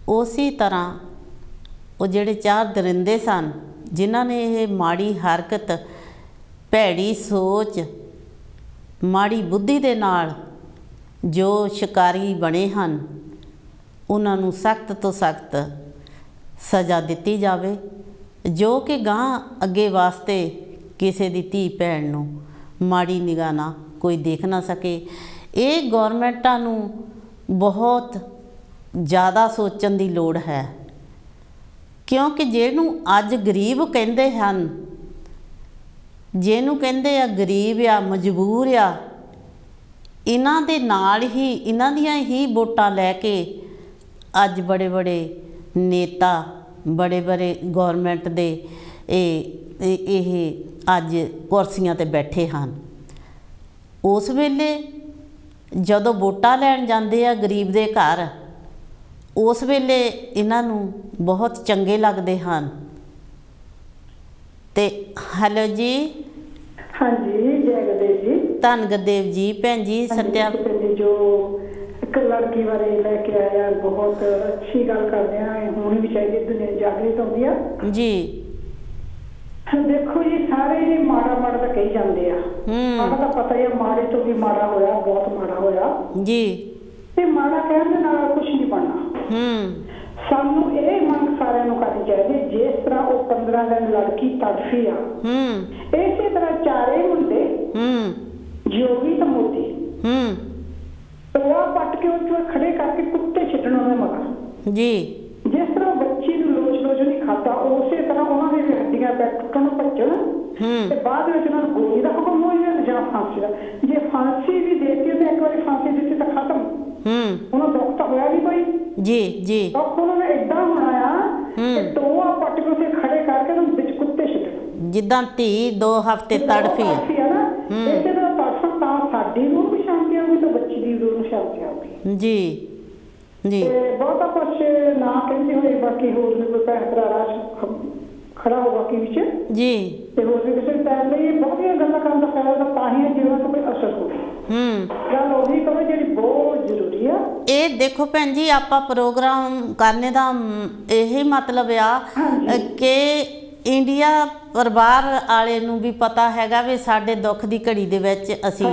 ਉਸੇ ਤਰ੍ਹਾਂ ਉਹ ਜਿਹੜੇ 4 ਦਰਿੰਦੇ ਸਨ ਜਿਨ੍ਹਾਂ ਨੇ ਇਹ ਮਾੜੀ ਹਰਕਤ, ਭੈੜੀ ਸੋਚ, ਮਾੜੀ ਬੁੱਧੀ ਦੇ ਨਾਲ ਜੋ ਸ਼ਿਕਾਰੀ ਬਣੇ ਹਨ, ਉਹਨਾਂ ਨੂੰ ਸਖਤ ਤੋਂ ਸਖਤ ਸਜ਼ਾ ਦਿੱਤੀ ਜਾਵੇ, ਜੋ ਕਿ ਗਾਂ ਅੱਗੇ ਵਾਸਤੇ ਕਿਸੇ ਦੀ ਧੀ ਭੈਣ ਨੂੰ ਮਾੜੀ ਨਿਗਾਹ ਨਾਲ ਕੋਈ ਦੇਖ ਨਾ ਸਕੇ। ਇਹ ਗੌਰਮੈਂਟਾਂ ਨੂੰ ਬਹੁਤ ਜ਼ਿਆਦਾ ਸੋਚਣ ਦੀ ਲੋੜ ਹੈ, ਕਿਉਂਕਿ ਜਿਹਨੂੰ ਅੱਜ ਗਰੀਬ ਕਹਿੰਦੇ ਹਨ, ਜਿਹਨੂੰ ਕਹਿੰਦੇ ਆ ਗਰੀਬ ਆ, ਮਜਬੂਰ ਆ, ਇਹਨਾਂ ਦੇ ਨਾਲ ਹੀ, ਇਹਨਾਂ ਦੀਆਂ ਹੀ ਵੋਟਾਂ ਲੈ ਕੇ ਅੱਜ ਬੜੇ ਬੜੇ ਨੇਤਾ, ਬੜੇ ਬੜੇ ਗੌਰਮੈਂਟ ਦੇ ਇਹ ਅੱਜ ਕੁਰਸੀਆਂ 'ਤੇ ਬੈਠੇ ਹਨ। ਉਸ ਵੇਲੇ ਜਦੋਂ ਵੋਟਾਂ ਲੈਣ ਜਾਂਦੇ ਆ ਗਰੀਬ ਦੇ ਘਰ, ਉਸ ਵੇਲੇ ਇਹਨਾਂ ਨੂੰ ਬਹੁਤ ਚੰਗੇ ਲੱਗਦੇ ਹਨ। ਤੇ ਹੈਲੋ ਜੀ, ਹਾਂਜੀ, ਜੈ ਗੁਰਦੇਵ ਜੀ, ਧੰਨ ਗੁਰਦੇਵ ਜੀ। ਭੈਣ ਜੀ ਸੱਤਿਆ ਜੋ ਇੱਕ ਲੜਕੀ ਬਾਰੇ ਲੈ ਕੇ ਆਇਆ, ਬਹੁਤ ਅੱਛੀ ਗੱਲ ਕਰਦੇ ਆ। ਹੋਣੀ ਵੀ ਚਾਹੀਦੀ, ਦੁਨੀਆ ਜਾਗਰੂਕ ਹੁੰਦੀ ਆ ਜੀ। ਦੇਖੋ ਜੀ, ਸਾਰੇ ਜੀ ਮਾੜਾ ਮਾੜਾ ਤਾਂ ਕਹੀ ਜਾਂਦੇ ਆ, ਮਾੜਾ ਤਾਂ ਪਤਾ ਹੀ ਆ, ਮਾੜੇ ਤੋਂ ਵੀ ਮਾੜਾ ਹੋਇਆ, ਬਹੁਤ ਮਾੜਾ ਹੋਇਆ ਜੀ। ਤੇ ਮਾੜਾ ਕਹਿਣ ਦੇ ਨਾਲ ਕੁਛ ਨਹੀਂ ਬਣਨਾ। ਸਾਨੂੰ ਇਹ ਮੰਗ ਸਾਰਿਆਂ ਨੂੰ ਕਰਨੀ ਚਾਹੀਦੀ, ਜਿਸ ਤਰ੍ਹਾਂ ਉਹ 15 ਦਿਨ ਲੜਕੀ ਤੜਫੀ ਆ, ਇਸੇ ਤਰ੍ਹਾਂ 4 ਮੁੰਡੇ ਜੋਗੀ ਤੇ ਮੋਤੀ ਟੋਆ ਪੱਟ ਕੇ ਉੱਥੇ ਖੜੇ ਕਰਕੇ ਕੁੱਤੇ ਛੱਡਣ ਉਹਨੇ ਮਗਾ ਜੀ। ਜਿਸ ਤਰ੍ਹਾਂ ਬੱਚੀ ਨੂੰ ਲੋਚ ਲੋਚ ਨਹੀਂ ਖਾਤਾ, ਉਸੇ ਤਰ੍ਹਾਂ ਉਹਨਾਂ ਦੇ ਹੱਡੀਆਂ ਪੈ ਟੁੱਟਣ ਭੱਜਣ ਤੇ ਬਾਅਦ ਵਿੱਚ ਉਹਨਾਂ ਨੂੰ ਗੋਲੀ ਦਾ ਹੁਕਮ ਹੋ ਜਾਵੇ ਜਾਂ ਫਾਂਸੀ ਦਾ। ਜੇ ਫਾਂਸੀ ਵੀ ਦੇਤੀ ਤੇ ਇੱਕ ਵਾਰੀ ਫਾਂਸੀ ਦਿੱਤੀ ਤਾਂ ਖਤਮ, ਉਹਨਾਂ ਦੁੱਖ ਤਾਂ ਹੋਇਆ ਨਹੀਂ ਕੋਈ ਜੀ ਜੀ। ਦੁੱਖ ਉਹਨਾਂ ਨੇ ਏਦਾਂ ਹੋਣਾ ਆ ਕਿ ਟੋਆ ਪੱਟ ਕੇ ਉੱਥੇ ਖੜੇ ਕਰਕੇ ਉਹਨੂੰ ਵਿੱਚ ਕੁੱਤੇ ਛੱਡਣ, ਜਿੱਦਾਂ ਧੀ 2 ਹਫ਼ਤੇ ਤੜਫੀ ਆ ਨਾ, ਇਸੇ ਤਰ੍ਹਾਂ ਤੜਫਣ ਤਾਂ ਸਾਡੀ ਰੂਹ ਨੂੰ ਸ਼ਾਂਤੀ ਆਊਗੀ ਤੇ ਬੱਚੀ ਦੀ ਰੂਹ ਨੂੰ ਸ਼ਾਂਤੀ ਆਊਗੀ ਜੀ ਜੀ। ਬਹੁਤਾ ਕੁਛ ਨਾ ਕਹਿੰਦੇ ਹੋਏ, ਬਾਕੀ ਹੋਰ ਵੀ ਕੋਈ ਭੈਣ ਭਰਾ ਰਾਸ਼ ਖੜਾ ਹੋ ਬਾਕੀ ਵਿੱਚ ਜੀ, ਤੇ ਹੋਰ ਵੀ ਕਿਸੇ ਟਾਈਮ ਲਈ ਬਹੁਤੀਆਂ ਗੱਲਾਂ ਕਰਨ ਦਾ ਫਾਇਦਾ ਤਾਂ ਹੀ ਹੈ ਜੀਵਨ 'ਤੇ ਕੋਈ ਅਸਰ ਹੋਵੇ। ਗੱਲ ਉਹੀ ਕਹੋ ਜਿਹੜੀ ਬਹੁਤ ਜ਼ਰੂਰੀ ਆ। ਇਹ ਦੇਖੋ ਭੈਣ ਜੀ, ਆਪਾਂ ਪ੍ਰੋਗਰਾਮ ਕਰਨੇ ਦਾ ਇਹੀ ਮਤਲਬ ਆ ਕਿ ਇੰਡੀਆ ਪਰਿਵਾਰ ਵਾਲੇ ਨੂੰ ਵੀ ਪਤਾ ਹੈਗਾ ਵੀ ਸਾਡੇ ਦੁੱਖ ਦੀ ਘੜੀ ਦੇ ਵਿੱਚ ਅਸੀਂ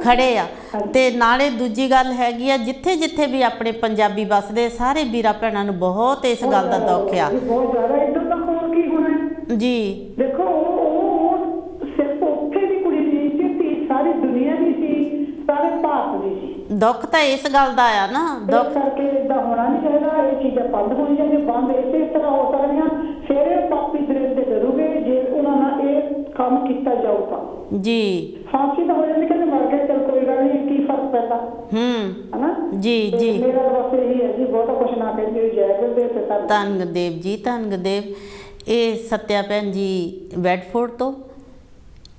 ਖੜੇ ਆ। ਤੇ ਨਾਲੇ ਦੂਜੀ ਗੱਲ ਹੈਗੀ ਆ, ਜਿੱਥੇ ਜਿੱਥੇ ਵੀ ਆਪਣੇ ਪੰਜਾਬੀ ਵੱਸਦੇ, ਸਾਰੇ ਵੀਰਾਂ ਭੈਣਾਂ ਨੂੰ ਬਹੁਤ ਇਸ ਗੱਲ ਦਾ ਦੁੱਖ ਆ ਜੀ। ਦੇਖੋ ਉਹ ਸਿਰਫ ਉੱਥੇ ਦੀ ਕੁੜੀ ਨਹੀਂ ਸੀ, ਸਾਰੀ ਦੁਨੀਆ ਦੀ ਸੀ, ਸਾਰੇ ਭਾਰਤ ਦੀ ਸੀ। ਦੁੱਖ ਤਾਂ ਇਸ ਗੱਲ ਦਾ ਆ ਨਾ, ਦੁੱਖ ਕਰਕੇ ਏਦਾਂ ਹੋਣਾ ਨਹੀਂ ਚਾਹੀਦਾ। ਇਹ ਚੀਜ਼ਾਂ ਬੰਦ ਹੋਣੀ ਚਾਹੀਦੀਆਂ, ਬੰਦ ਇਸੇ ਤਰ੍ਹਾਂ ਹੋ ਸਕਦੀਆਂ। ਫਿਰ ਪਾਪੀ ਦਰਿੰਦੇ ਕਰੂਗੇ ਜੇ ਉਹਨਾਂ ਨਾਲ ਇਹ ਕੰਮ ਕੀਤਾ ਜਾਊਗਾ ਜੀ। ਫਾਂਸੀ ਤਾਂ ਹੋ ਜਾਂਦੀ, ਕਹਿੰਦੇ ਮਰ ਗਏ, ਚਲ ਕੋਈ ਗੱਲ ਨਹੀਂ, ਕੀ ਫਰਕ ਪੈਂਦਾ ਹਨਾ ਜੀ ਜੀ। ਮੇਰਾ ਬਸ ਇਹੀ ਹੈ ਜੀ, ਬਹੁਤਾ ਕੁਛ ਨਾ ਕਹਿੰਦੇ। ਜੈ ਗੁਰਦੇਵ ਤੇ ਧੰਨ ਗੁਰਦੇਵ ਜੀ, ਧੰਨ ਗੁਰਦੇਵ। ਇਹ ਸੱਤਿਆ ਭੈਣ ਜੀ ਬੈਡਫੋਰਡ ਤੋਂ।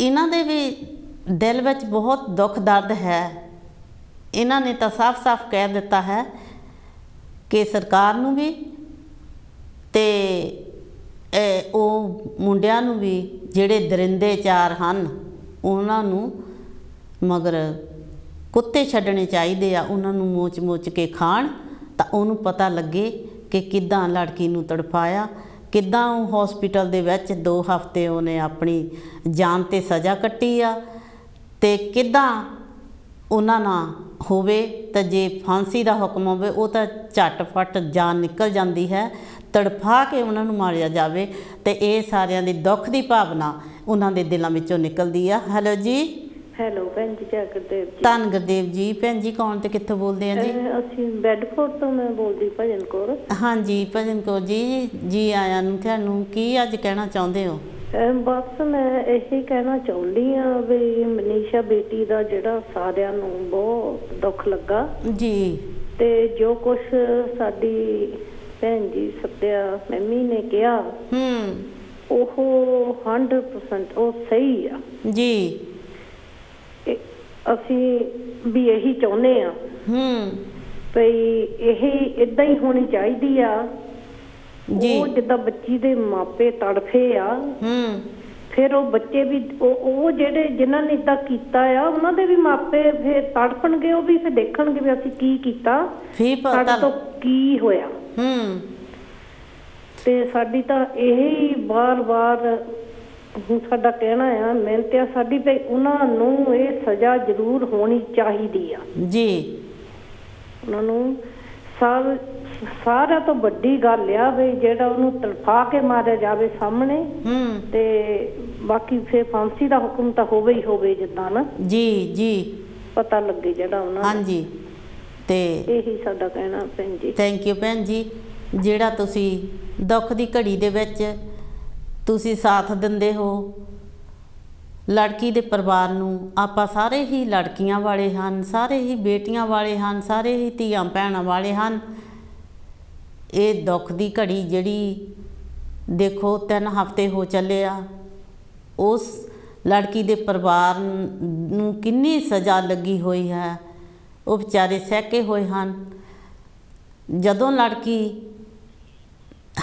ਇਹਨਾਂ ਦੇ ਵੀ ਦਿਲ ਵਿੱਚ ਬਹੁਤ ਦੁੱਖ ਦਰਦ ਹੈ। ਇਹਨਾਂ ਨੇ ਤਾਂ ਸਾਫ਼-ਸਾਫ਼ ਕਹਿ ਦਿੱਤਾ ਹੈ ਕਿ ਸਰਕਾਰ ਨੂੰ ਵੀ ਤੇ ਉਹ ਮੁੰਡਿਆਂ ਨੂੰ ਵੀ ਜਿਹੜੇ ਦਰਿੰਦੇ ਚਾਰ ਹਨ ਉਹਨਾਂ ਨੂੰ ਮਗਰ ਕੁੱਤੇ ਛੱਡਣੇ ਚਾਹੀਦੇ ਆ, ਉਹਨਾਂ ਨੂੰ ਮੋਚ ਕੇ ਖਾਣ ਤਾਂ ਉਹਨੂੰ ਪਤਾ ਲੱਗੇ ਕਿ ਕਿੱਦਾਂ ਲੜਕੀ ਨੂੰ ਤੜਫਾਇਆ, ਕਿੱਦਾਂ ਉਹ ਹੌਸਪੀਟਲ ਦੇ ਵਿੱਚ 2 ਹਫ਼ਤੇ ਉਹਨੇ ਆਪਣੀ ਜਾਨ 'ਤੇ ਸਜ਼ਾ ਕੱਟੀ ਆ, ਅਤੇ ਕਿੱਦਾਂ ਉਹਨਾਂ ਨਾਲ ਹੋਵੇ ਤਾਂ ਜੇ ਫਾਂਸੀ ਦਾ ਹੁਕਮ ਹੋਵੇ ਉਹ ਤਾਂ ਝੱਟ-ਫੱਟ ਜਾਨ ਨਿਕਲ ਜਾਂਦੀ ਹੈ, ਤੜਫਾ ਕੇ ਉਹਨਾਂ ਨੂੰ ਮਾਰਿਆ ਜਾਵੇ। ਅਤੇ ਇਹ ਸਾਰਿਆਂ ਦੀ ਦੁੱਖ ਦੀ ਭਾਵਨਾ ਉਹਨਾਂ ਦੇ ਦਿਲਾਂ ਵਿੱਚੋਂ ਨਿਕਲਦੀ ਆ। ਹੈਲੋ ਜੀ। ਹੈਲੋ ਭੈਣ ਜੀ, ਜੈ ਗੁਰਦੇਵ ਜੀ। ਧੰਨ ਗੁਰਦੇਵ ਜੀ। ਭੈਣ ਜੀ ਕੌਣ ਤੇ ਕਿੱਥੋਂ ਬੋਲਦੇ ਆ ਜੀ? ਅਸੀਂ ਬੈਡਫੋਰਡ ਤੋਂ, ਮੈਂ ਬੋਲਦੀ ਭਜਨ ਕੌਰ। ਹਾਂਜੀ ਭਜਨ ਕੌਰ ਜੀ, ਜੀ ਆਇਆਂ ਨੂੰ। ਤੁਹਾਨੂੰ ਕੀ ਅੱਜ ਕਹਿਣਾ ਚਾਹੁੰਦੇ ਹੋ? ਬਸ ਮੈਂ ਇਹੀ ਕਹਿਣਾ ਚਾਹੁੰਦੀ ਹਾਂ ਵੀ ਮਨੀਸ਼ਾ ਬੇਟੀ ਦਾ ਜਿਹੜਾ ਸਾਰਿਆਂ ਨੂੰ ਬਹੁਤ ਦੁੱਖ ਲੱਗਾ ਜੀ, ਤੇ ਜੋ ਕੁਛ ਸਾਡੀ ਭੈਣ ਜੀ ਸੱਤਿਆ ਮੰਮੀ ਨੇ ਕਿਹਾ ਉਹ 100% ਉਹ ਸਹੀ ਆ ਜੀ। ਅਸੀਂ ਵੀ ਇਹੀ ਚਾਹੁੰਦੇ ਆ ਵੀ ਇਹ ਏਦਾਂ ਹੀ ਹੋਣੀ ਚਾਹੀਦੀ ਆ ਜੀ। ਉਹ ਜਿੱਦਾਂ ਬੱਚੀ ਦੇ ਮਾਪੇ ਤੜਫੇ ਆ, ਫਿਰ ਉਹ ਬੱਚੇ ਵੀ ਉਹ ਜਿਹੜੇ ਜਿਨ੍ਹਾਂ ਨੇ ਏਦਾਂ ਕੀਤਾ ਆ ਉਹਨਾਂ ਦੇ ਵੀ ਮਾਪੇ ਫਿਰ ਤੜਫਣਗੇ, ਉਹ ਵੀ ਫਿਰ ਦੇਖਣਗੇ ਵੀ ਅਸੀਂ ਕੀ ਕੀਤਾ, ਸਾਡੇ ਤੋਂ ਕੀ ਹੋਇਆ। ਤੇ ਸਾਡੀ ਤਾਂ ਇਹ ਬਾਰ-ਬਾਰ ਹੁਣ ਸਾਡਾ ਕਹਿਣਾ ਆ, ਮਿਹਨਤ ਆ ਸਾਡੀ ਤੇ ਉਹਨਾਂ ਨੂੰ ਇਹ ਸਜ਼ਾ ਜ਼ਰੂਰ ਹੋਣੀ ਚਾਹੀਦੀ ਆ ਜੀ। ਉਹਨਾਂ ਨੂੰ ਸਾਰਿਆਂ ਤੋਂ ਵੱਡੀ ਗੱਲ ਆ ਵੀ ਜਿਹੜਾ ਉਹਨੂੰ ਤੜਫਾ ਕੇ ਮਾਰਿਆ ਜਾਵੇ ਸਾਹਮਣੇ, ਤੇ ਬਾਕੀ ਫਿਰ ਫਾਂਸੀ ਦਾ ਹੁਕਮ ਤਾਂ ਹੋਵੇ ਹੀ ਹੋਵੇ ਜਿੱਦਾਂ ਨਾ ਜੀ ਜੀ ਪਤਾ ਲੱਗੇ ਜਿਹੜਾ ਉਹਨਾਂ। ਹਾਂਜੀ, ਤੇ ਇਹੀ ਸਾਡਾ ਕਹਿਣਾ ਭੈਣ ਜੀ। ਥੈਂਕ ਯੂ ਭੈਣ ਜੀ, ਜਿਹੜਾ ਤੁਸੀਂ ਦੁੱਖ ਦੀ ਘੜੀ ਦੇ ਵਿੱਚ ਤੁਸੀਂ ਸਾਥ ਦਿੰਦੇ ਹੋ ਲੜਕੀ ਦੇ ਪਰਿਵਾਰ ਨੂੰ। ਆਪਾਂ ਸਾਰੇ ਹੀ ਲੜਕੀਆਂ ਵਾਲੇ ਹਨ, ਸਾਰੇ ਹੀ ਬੇਟੀਆਂ ਵਾਲੇ ਹਨ, ਸਾਰੇ ਹੀ ਧੀਆਂ ਭੈਣਾਂ ਵਾਲੇ ਹਨ। ਇਹ ਦੁੱਖ ਦੀ ਘੜੀ ਜਿਹੜੀ ਦੇਖੋ 3 ਹਫ਼ਤੇ ਹੋ ਚੱਲੇ ਆ, ਉਸ ਲੜਕੀ ਦੇ ਪਰਿਵਾਰ ਨੂੰ ਕਿੰਨੀ ਸਜ਼ਾ ਲੱਗੀ ਹੋਈ ਹੈ, ਉਹ ਵਿਚਾਰੇ ਸਹਿਕੇ ਹੋਏ ਹਨ। ਜਦੋਂ ਲੜਕੀ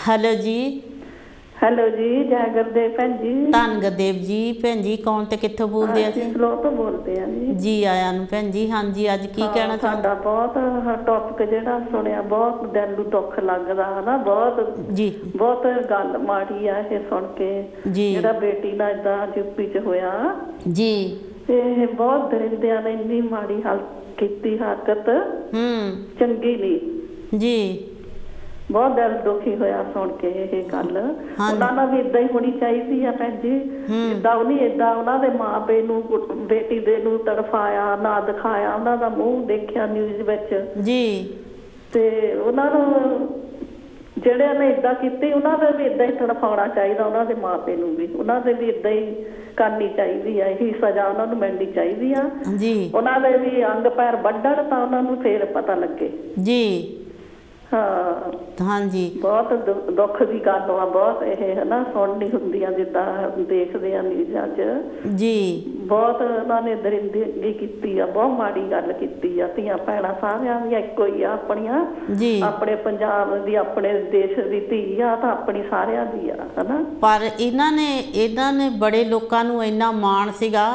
ਹੈਲੋ ਜੀ। ਹੈਲੋ ਜੀ, ਜੈ ਗੁਰਦੇਵ ਭੈਣ ਜੀ। ਧੰਨ ਗੁਰਦੇਵ ਜੀ। ਭੈਣ ਜੀ ਕੌਣ ਤੇ ਕਿੱਥੋਂ ਬੋਲਦੇ ਆ? ਅਸੀਂ ਸਲੋ ਤੋਂ ਬੋਲਦੇ ਆ ਜੀ। ਜੀ ਆਇਆਂ ਨੂੰ ਭੈਣ ਜੀ। ਹਾਂਜੀ, ਅੱਜ ਕੀ ਕਹਿਣਾ ਚਾਹੁੰਦੇ? ਸਾਡਾ ਬਹੁਤ ਟੌਪਿਕ ਜਿਹੜਾ ਸੁਣਿਆ ਬਹੁਤ ਦਿਲ ਨੂੰ ਦੁੱਖ ਲੱਗਦਾ ਹਨਾ, ਬਹੁਤ ਜੀ, ਬਹੁਤ ਗੱਲ ਮਾੜੀ ਆ ਇਹ ਸੁਣ ਕੇ ਜੀ, ਜਿਹੜਾ ਬੇਟੀ ਨਾਲ ਏਦਾਂ ਯੂਪੀ 'ਚ ਹੋਇਆ ਜੀ। ਇਹ ਬਹੁਤ ਦਰਿੰਦਿਆਂ ਨੇ ਇੰਨੀ ਮਾੜੀ ਹਾਲਤ ਕੀਤੀ, ਹਰਕਤ ਚੰਗੀ ਨਹੀਂ ਜੀ। ਬਹੁਤ ਦਿਲ ਦੁਖੀ ਹੋਇਆ ਸੁਣ ਕੇ ਇਹ ਗੱਲ। ਉਹਨਾਂ ਨਾਲ ਵੀ ਏਦਾਂ ਹੀ ਹੋਣੀ ਚਾਹੀਦੀ ਆ ਭੈਣ ਜੀ। ਏਦਾਂ ਉਹ ਨਹੀਂ, ਏਦਾਂ ਉਹਨਾਂ ਦੇ ਮਾਂ ਪਿਓ ਨੂੰ ਬੇਟੀ ਦੇ ਨੂੰ ਤੜਫਾਇਆ, ਨਾ ਦਿਖਾਇਆ, ਉਹਨਾਂ ਦਾ ਮੂੰਹ ਦੇਖਿਆ ਨਿਊਜ਼ ਵਿੱਚ ਜੀ। ਤੇ ਉਹਨਾਂ ਨੂੰ ਜਿਹੜੇ ਨੇ ਏਦਾਂ ਕੀਤੀ ਉਹਨਾਂ ਦਾ ਵੀ ਏਦਾਂ ਹੀ ਤੜਫਾਉਣਾ ਚਾਹੀਦਾ, ਉਹਨਾਂ ਦੇ ਮਾਂ ਪਿਓ ਨੂੰ ਵੀ ਉਹਨਾਂ ਦੇ ਵੀ ਏਦਾਂ ਹੀ ਕਰਨੀ ਚਾਹੀਦੀ ਆ, ਇਹੀ ਸਜ਼ਾ ਉਹਨਾਂ ਨੂੰ ਮਿਲਣੀ ਚਾਹੀਦੀ ਆ ਜੀ। ਉਹਨਾਂ ਦੇ ਵੀ ਅੰਗ ਪੈਰ ਵੱਢਣ ਤਾਂ ਉਹਨਾਂ ਨੂੰ ਫੇਰ ਪਤਾ ਲੱਗੇ ਜੀ। ਹਾਂ ਹਾਂਜੀ, ਬਹੁਤ ਦੁੱਖ ਦੀ ਗੱਲ ਆ ਬਹੁਤ ਇਹ ਹਨਾ, ਸੁਣਨੀ ਹੁੰਦੀਆਂ ਜਿੱਦਾਂ ਦੇਖਦੇ ਆ ਨਿਊਜ਼ਾਂ 'ਚ ਜੀ। ਬਹੁਤ ਉਹਨਾਂ ਨੇ ਦਰਿੰਦਗੀ ਕੀਤੀ ਆ, ਬਹੁਤ ਮਾੜੀ ਗੱਲ ਕੀਤੀ ਆ। ਧੀਆਂ ਭੈਣਾਂ ਸਾਰਿਆਂ ਦੀਆਂ ਇੱਕੋ ਹੀ ਆ ਆਪਣੀਆਂ ਜੀ। ਆਪਣੇ ਪੰਜਾਬ ਦੀ, ਆਪਣੇ ਦੇਸ਼ ਦੀ ਧੀ ਆ ਤਾਂ ਆਪਣੀ ਸਾਰਿਆਂ ਦੀ ਆ ਹਨਾ। ਪਰ ਇਹਨਾਂ ਨੇ ਬੜੇ ਲੋਕਾਂ ਨੂੰ ਇੰਨਾ ਮਾਣ ਸੀਗਾ,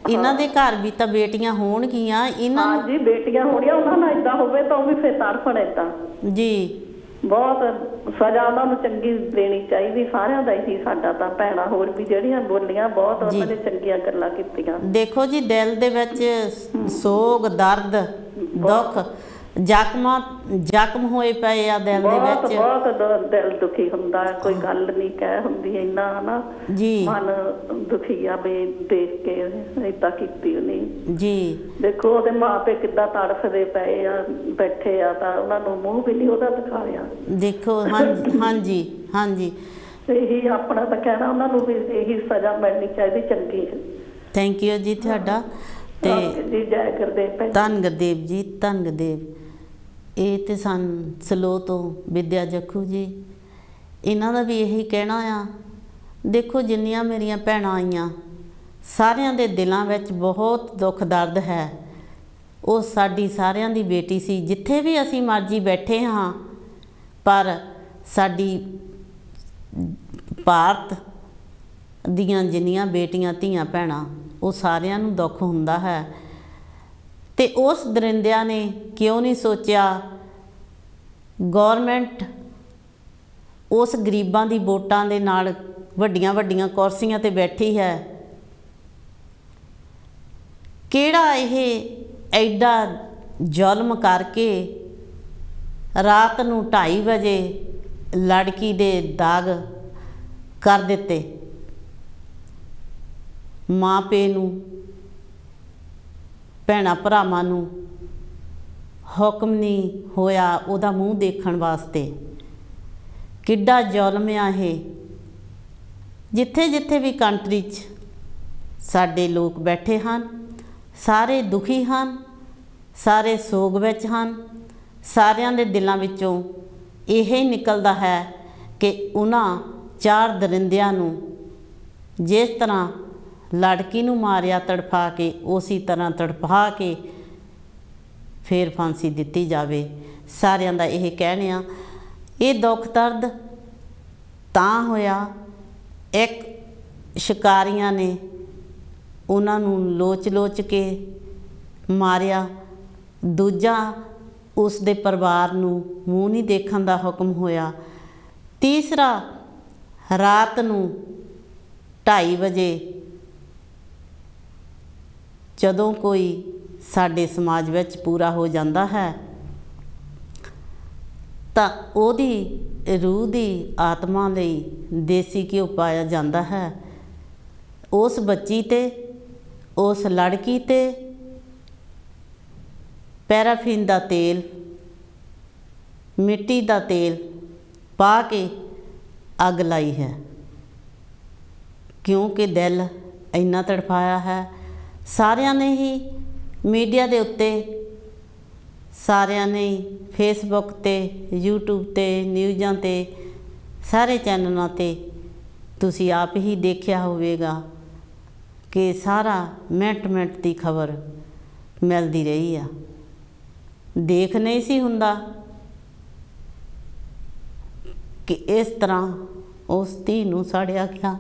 ਇਹਨਾਂ ਦੇ ਘਰ ਵੀ ਤਾਂ ਬੇਟੀਆਂ ਹੋਣਗੀਆਂ ਇਹਨਾਂ ਨੂੰ ਜੀ, ਬੇਟੀਆਂ ਹੋਣੀਆਂ, ਉਹਨਾਂ ਨਾਲ ਏਦਾਂ ਹੋਵੇ ਤਾਂ ਉਹ ਵੀ ਫਿਰ ਤੜਫਣ ਏਦਾਂ ਜੀ। ਬਹੁਤ ਸਜ਼ਾ ਉਹਨਾਂ ਨੂੰ ਚੰਗੀ ਦੇਣੀ ਚਾਹੀਦੀ ਸਾਰਿਆਂ ਦਾ ਹੀ। ਸਾਡਾ ਤਾਂ ਭੈਣਾਂ ਹੋਰ ਵੀ ਜਿਹੜੀਆਂ ਬੋਲੀਆਂ ਬਹੁਤ ਉਹਨਾਂ ਨੇ ਚੰਗੀਆਂ ਗੱਲਾਂ ਕੀਤੀਆਂ। ਦੇਖੋ ਜੀ, ਦਿਲ ਦੇ ਵਿੱਚ ਸੋਗ, ਦਰਦ, ਦੁੱਖ, ਜ਼ਖਮ ਹੋਏ ਪਏ ਆ ਦਿਲ ਦੇ ਵਿੱਚ। ਬਹੁਤ ਦਿਲ ਦੁਖੀ ਹੁੰਦਾ, ਕੋਈ ਗੱਲ ਨਹੀਂ ਕਹਿ ਹੁੰਦੀ ਇੰਨਾ ਹਨਾ ਜੀ। ਮਨ ਦੁਖੀ ਆ ਵੀ ਦੇਖ ਕੇ ਏਦਾਂ ਕੀਤੀ ਉਹਨੇ ਜੀ। ਦੇਖੋ ਉਹਦੇ ਮਾਂ ਪਿਓ ਕਿੱਦਾਂ ਤੜਫਦੇ ਪਏ ਆ, ਬੈਠੇ ਆ ਤਾਂ ਉਹਨਾਂ ਨੂੰ ਮੂੰਹ ਵੀ ਨਹੀਂ ਉਹਦਾ ਦਿਖਾਇਆ ਦੇਖੋ। ਹਾਂਜੀ ਹਾਂਜੀ, ਇਹੀ ਆਪਣਾ ਤਾਂ ਕਹਿਣਾ, ਉਹਨਾਂ ਨੂੰ ਵੀ ਇਹੀ ਸਜ਼ਾ ਮਿਲਣੀ ਚਾਹੀਦੀ ਚੰਗੀ। ਥੈਂਕ ਯੂ ਜੀ ਤੁਹਾਡਾ। ਤੇ ਜੈ ਗੁਰਦੇਵ। ਧੰਨ ਗੁਰਦੇਵ ਜੀ, ਧੰਨ ਗੁਰਦੇਵ। ਇਹ ਤੇ ਸਨ ਸਲੋ ਤੋਂ ਵਿਦਿਆ ਜੱਖੂ ਜੀ। ਇਹਨਾਂ ਦਾ ਵੀ ਇਹੀ ਕਹਿਣਾ ਆ देखो जिन्नियां मेरियां भैणां आईयां सारियां दे दिलां विच बहुत दुख दर्द है। वो साडी सारियां दी बेटी सी, जिथे भी असीं मर्जी बैठे हाँ, पर साडी भारत दियां जिन्नियां बेटियां धीआं भैणां वो सारियां नूं दुख हुंदा है। ते उस दरिंदिਆਂ ने क्यों नहीं सोचिया गौरमेंट उस गरीबां दी वोटां दे नाल वड्डियां वड्डियां कुर्सियां ते बैठी है। किहड़ा ये एडा जुल्म करके रात नूं 2:30 बजे लड़की दे दाग कर दिते। माँ पे नूं भैणां भरावां नूं हुक्म नहीं होया उहदा मूँह देखण वास्ते। किड्डा जुल्म आ ये। जिथे जिथे भी कंट्री च साडे लोग बैठे हन सारे दुखी हन, सारे सोग विच हन। सारियां दे दिलां विचों यही निकलदा है कि उन्हां 4 दरिंदिਆਂ नूं जिस तरह लड़की नूं मारिया तड़फा के उसी तरह तड़फा के फिर फांसी दिती जावे। सारियां दा यह कहने आ। ये दुख दर्द तां होया, एक शिकारियां ने उन्हां नूं लोच लोच के मारिया, दूजा उस दे परिवार नूं मूँह नहीं देखण दा हुक्म होया, तीसरा रात नूं 2:30 बजे जदों कोई साडे समाज विच पूरा हो जाता है तां ओहदी रूह दी आत्मा लई देसी घिओ पाया जाता है। उस बच्ची ते उस लड़की ते पैराफिन दा तेल, मिट्टी दा तेल पा के अग लाई है, क्योंकि दिल इन्ना तड़फाया है। सारियां ने ही मीडिया दे उत्ते, सारियां ने ही फेसबुक ते, यूट्यूब ते, न्यूज़ां ते, सारे चैनलों ते तुसी आप ही देखिया होवेगा कि सारा मिनट मिनट की खबर मिलती रही आ। देख नहीं सी हुंदा कि इस तरह उस धी नूं साड़िया गया।